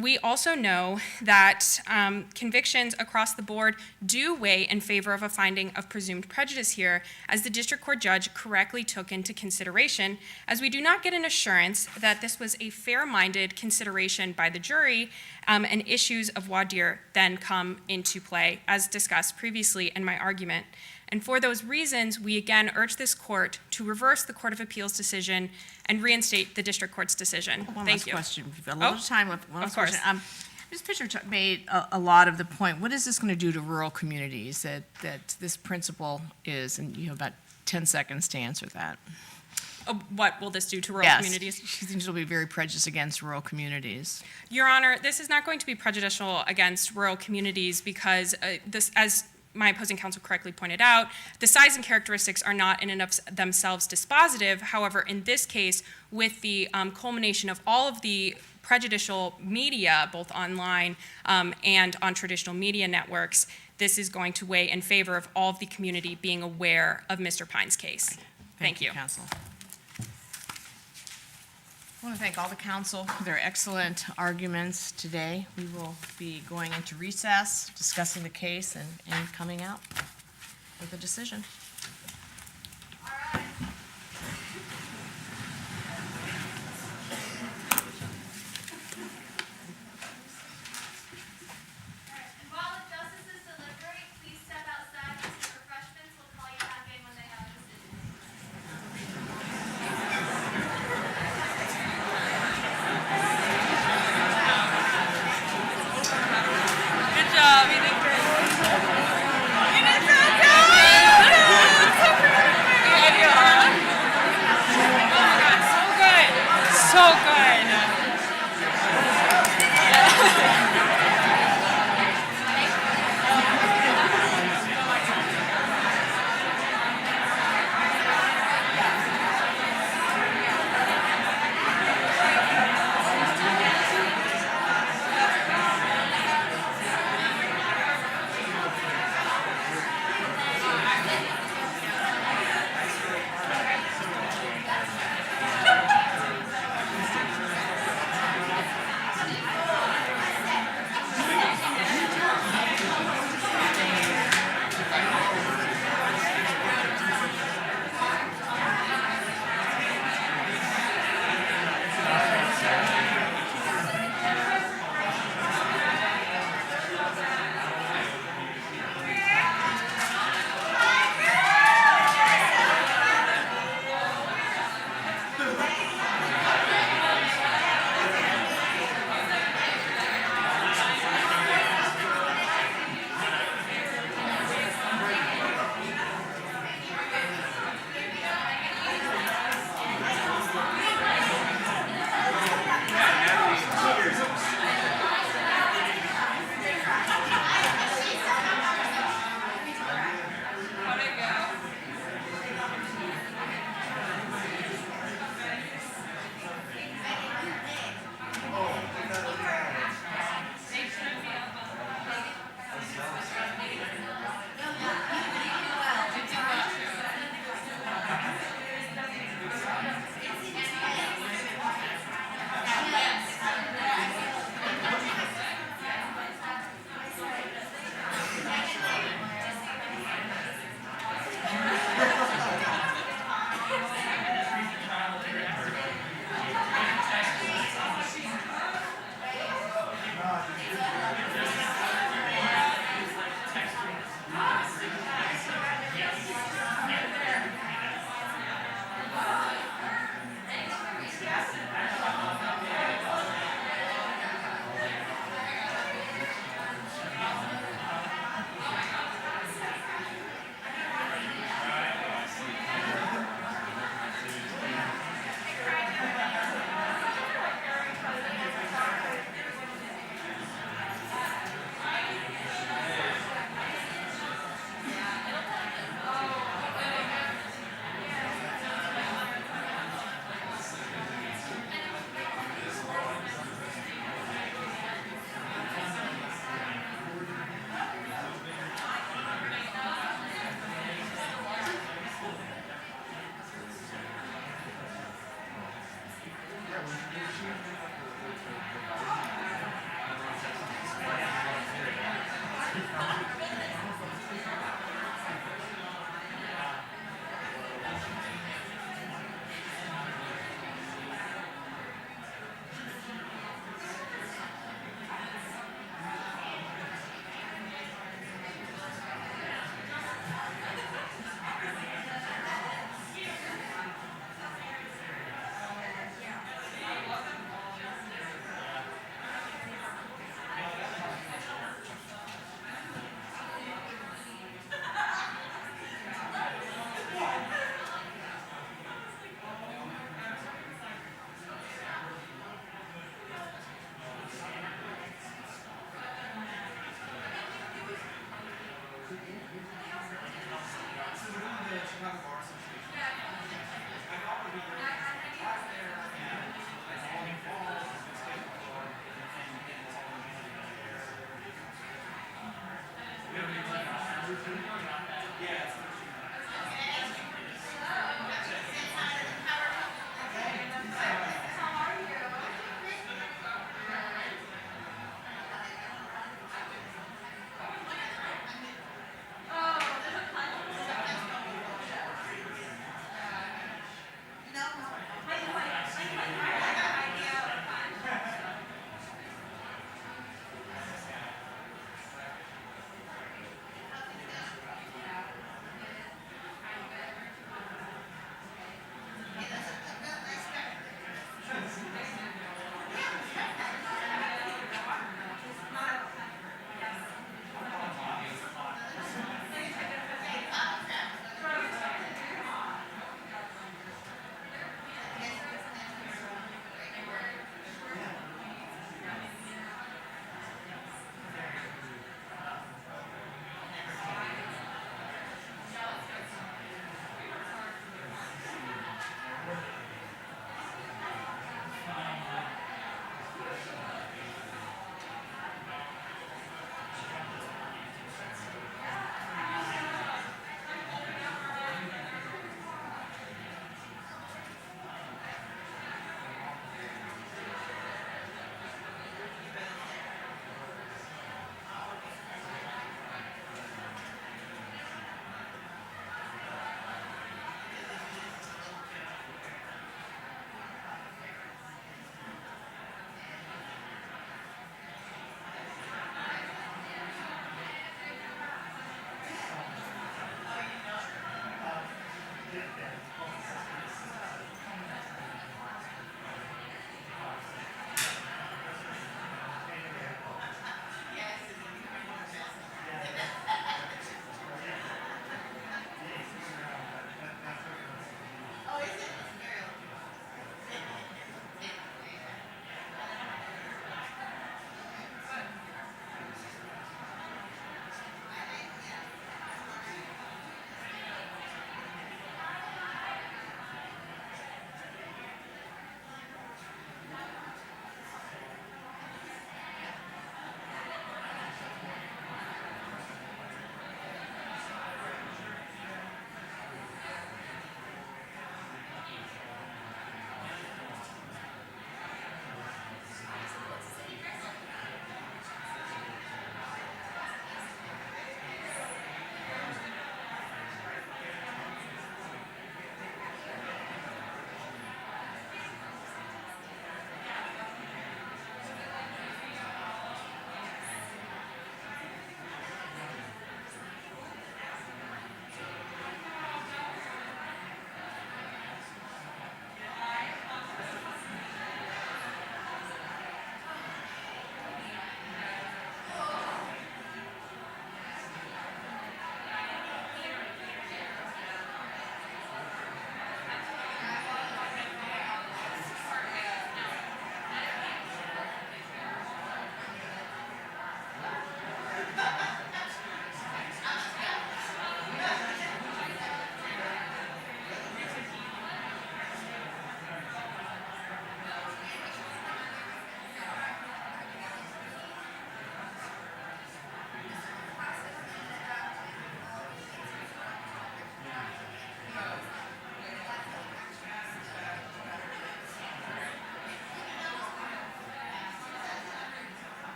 We also know that convictions across the board do weigh in favor of a finding of presumed prejudice here, as the district court judge correctly took into consideration, as we do not get an assurance that this was a fair-minded consideration by the jury, and issues of voir dire then come into play, as discussed previously in my argument. And for those reasons, we again urge this court to reverse the Court of Appeals decision and reinstate the district court's decision. One Thank last you. question. We've got a little time left. One Of last course. question. Ms. Fisher made a lot of the point. What is this going to do to rural communities that this principle is? And you have about 10 seconds to answer that. What will this do to rural Yes. communities? She thinks it'll be very prejudiced against rural communities. Your Honor, this is not going to be prejudicial against rural communities because this, as my opposing counsel correctly pointed out, the size and characteristics are not in and of themselves dispositive. However, in this case, with the culmination of all of the prejudicial media, both online and on traditional media networks, this is going to weigh in favor of all of the community being aware of Mr. Pine's case. Thank you. Counsel. I want to thank all the counsel for their excellent arguments today. We will be going into recess, discussing the case, and coming out with a decision. While the justices deliberate, please step outside for some refreshments. We'll call you back in when they have a decision. Good job, you did great. You did so good! So good!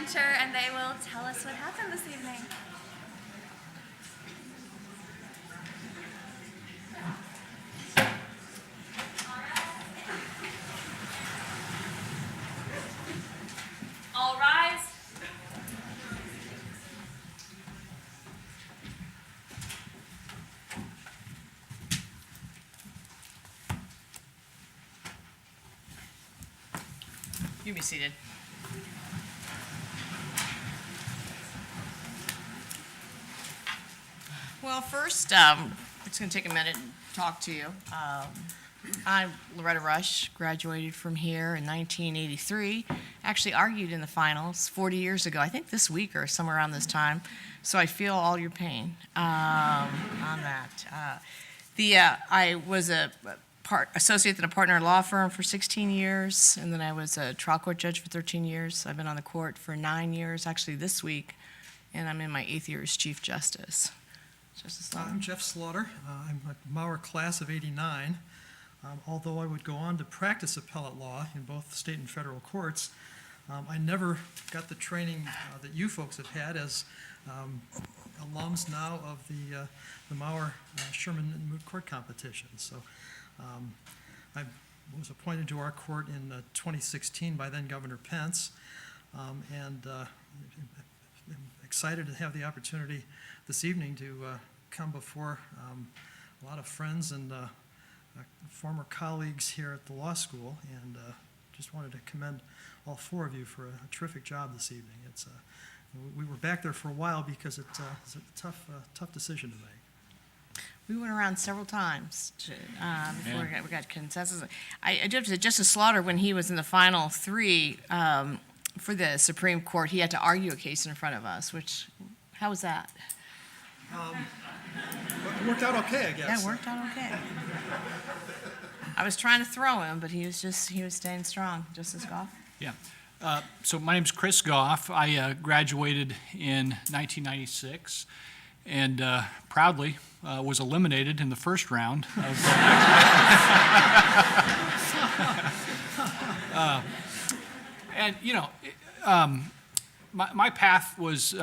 enter and they will tell us what happened this evening. All rise. You be seated. Well, first, it's going to take a minute to talk to you. I'm Loretta Rush, graduated from here in 1983. Actually argued in the finals 40 years ago, I think this week or somewhere around this time. So I feel all your pain on that. I was associate and a partner in a law firm for 16 years, and then I was a trial court judge for 13 years. I've been on the court for 9 years, actually this week, and I'm in my 8th year as Chief Justice. Justice Slaughter. I'm Jeff Slaughter. I'm a Maurer class of '89. Although I would go on to practice appellate law in both state and federal courts, I never got the training that you folks have had as alums now of the Maurer Sherman and Moot Court competition. So I was appointed to our court in 2016 by then Governor Pence, and I'm excited to have the opportunity this evening to come before a lot of friends and former colleagues here at the law school, and just wanted to commend all 4 of you for a terrific job this evening. We were back there for a while because it's a tough decision to make. We went around several times before we got consensus. I do have to say, Justice Slaughter, when he was in the final 3 for the Supreme Court, he had to argue a case in front of us, how was that? It worked out okay, I guess. Yeah, it worked out okay. I was trying to throw him, but he was staying strong. Justice Goff? Yeah. So my name's Chris Goff. I graduated in 1996 and proudly was eliminated in the first round of and you know, my path was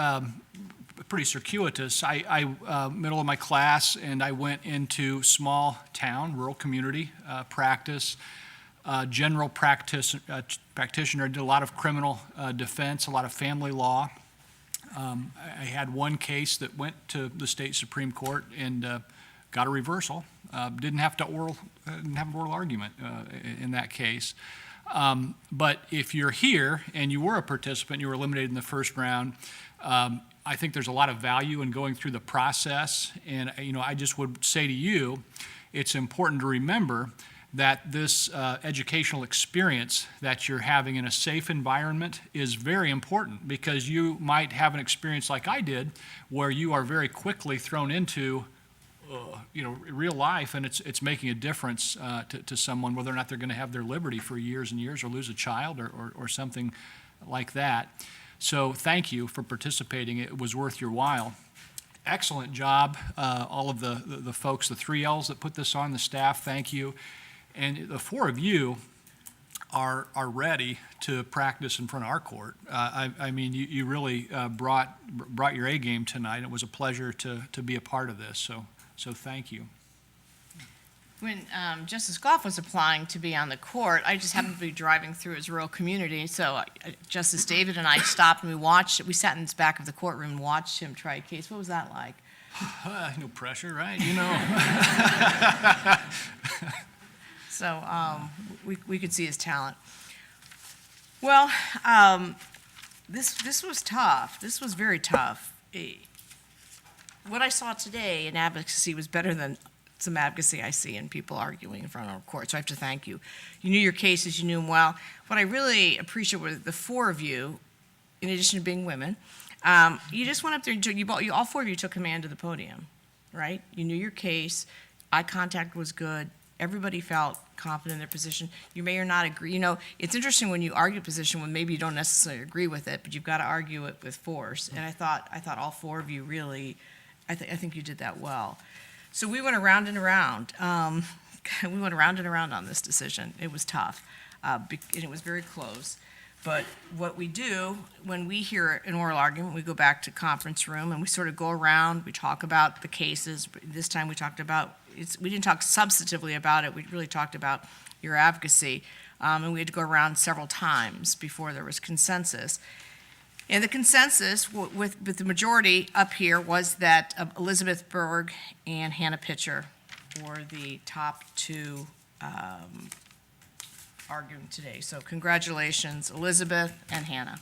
pretty circuitous. I middle of my class, and I went into small town, rural community practice, general practitioner, did a lot of criminal defense, a lot of family law. I had one case that went to the state Supreme Court and got a reversal. Didn't have an oral argument in that case. But if you're here and you were a participant, you were eliminated in the first round, I think there's a lot of value in going through the process. And, I just would say to you, it's important to remember that this educational experience that you're having in a safe environment is very important, because you might have an experience like I did where you are very quickly thrown into real life, and it's making a difference to someone, whether or not they're going to have their liberty for years and years or lose a child or something like that. So thank you for participating. It was worth your while. Excellent job, all of the folks, the 3 Ls that put this on, the staff, thank you. And the 4 of you are ready to practice in front of our court. I mean, you really brought your A game tonight. It was a pleasure to be a part of this, so thank you. When Justice Goff was applying to be on the court, I just happened to be driving through his rural community. So Justice David and I stopped and we sat in the back of the courtroom and watched him try a case. What was that like? No pressure, right? So we could see his talent. Well, this was tough. This was very tough. What I saw today in advocacy was better than some advocacy I see in people arguing in front of our court, so I have to thank you. You knew your cases, you knew them well. What I really appreciate was the 4 of you, in addition to being women, you just went up there and all 4 of you took command of the podium, right? You knew your case, eye contact was good, everybody felt confident in their position. You may or not agree. It's interesting when you argue a position when maybe you don't necessarily agree with it, but you've got to argue it with force. And I thought all 4 of you really, I think you did that well. So we went around and around. We went around and around on this decision. It was tough, and it was very close. But what we do, when we hear an oral argument, we go back to conference room and we sort of go around, we talk about the cases. This time we talked about, we didn't talk substantively about it, we really talked about your advocacy. And we had to go around several times before there was consensus. And the consensus with the majority up here was that Elizabeth Berg and Hannah Pitcher were the top two arguing today. So congratulations, Elizabeth and Hannah.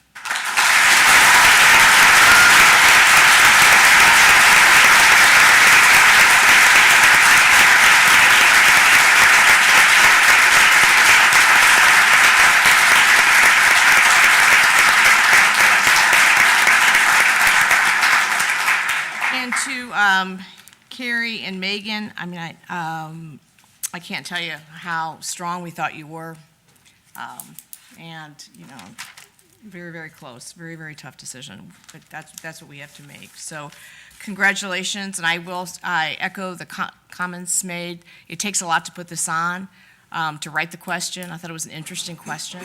And to Carrie and Megan, I mean, I can't tell you how strong we thought you were. And, you know, very, very close, very, very tough decision, but that's what we have to make. So congratulations, and I echo the comments made. It takes a lot to put this on, to write the question. I thought it was an interesting question.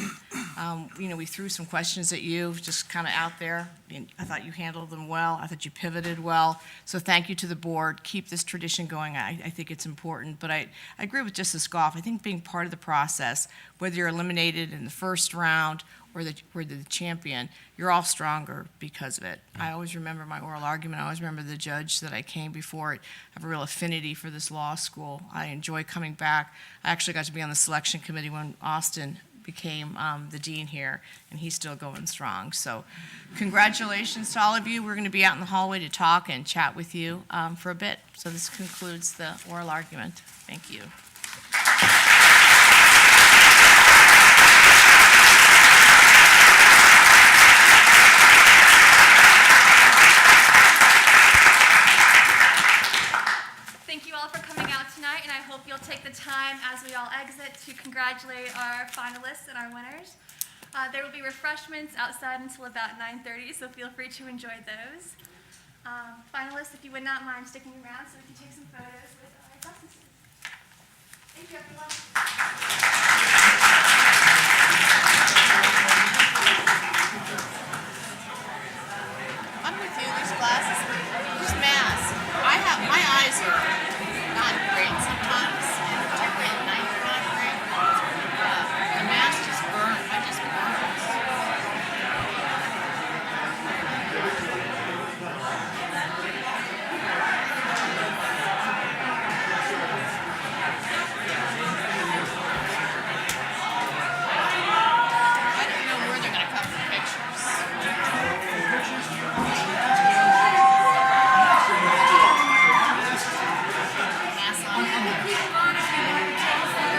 You know, we threw some questions at you, just kind of out there. And I thought you handled them well. I thought you pivoted well. So thank you to the board. Keep this tradition going. I think it's important. But I agree with Justice Goff. I think being part of the process, whether you're eliminated in the first round or the champion, you're all stronger because of it. I always remember my oral argument. I always remember the judge that I came before. I have a real affinity for this law school. I enjoy coming back. I actually got to be on the selection committee when Austin became the dean here, and he's still going strong. So congratulations to all of you. We're going to be out in the hallway to talk and chat with you for a bit. So this concludes the oral argument. Thank you. Thank you all for coming out tonight, and I hope you'll take the time as we all exit to congratulate our finalists and our winners. There will be refreshments outside until about 9:30, so feel free to enjoy those. Finalists, if you would not mind sticking around so we can take some photos with our justices. Thank you, everyone.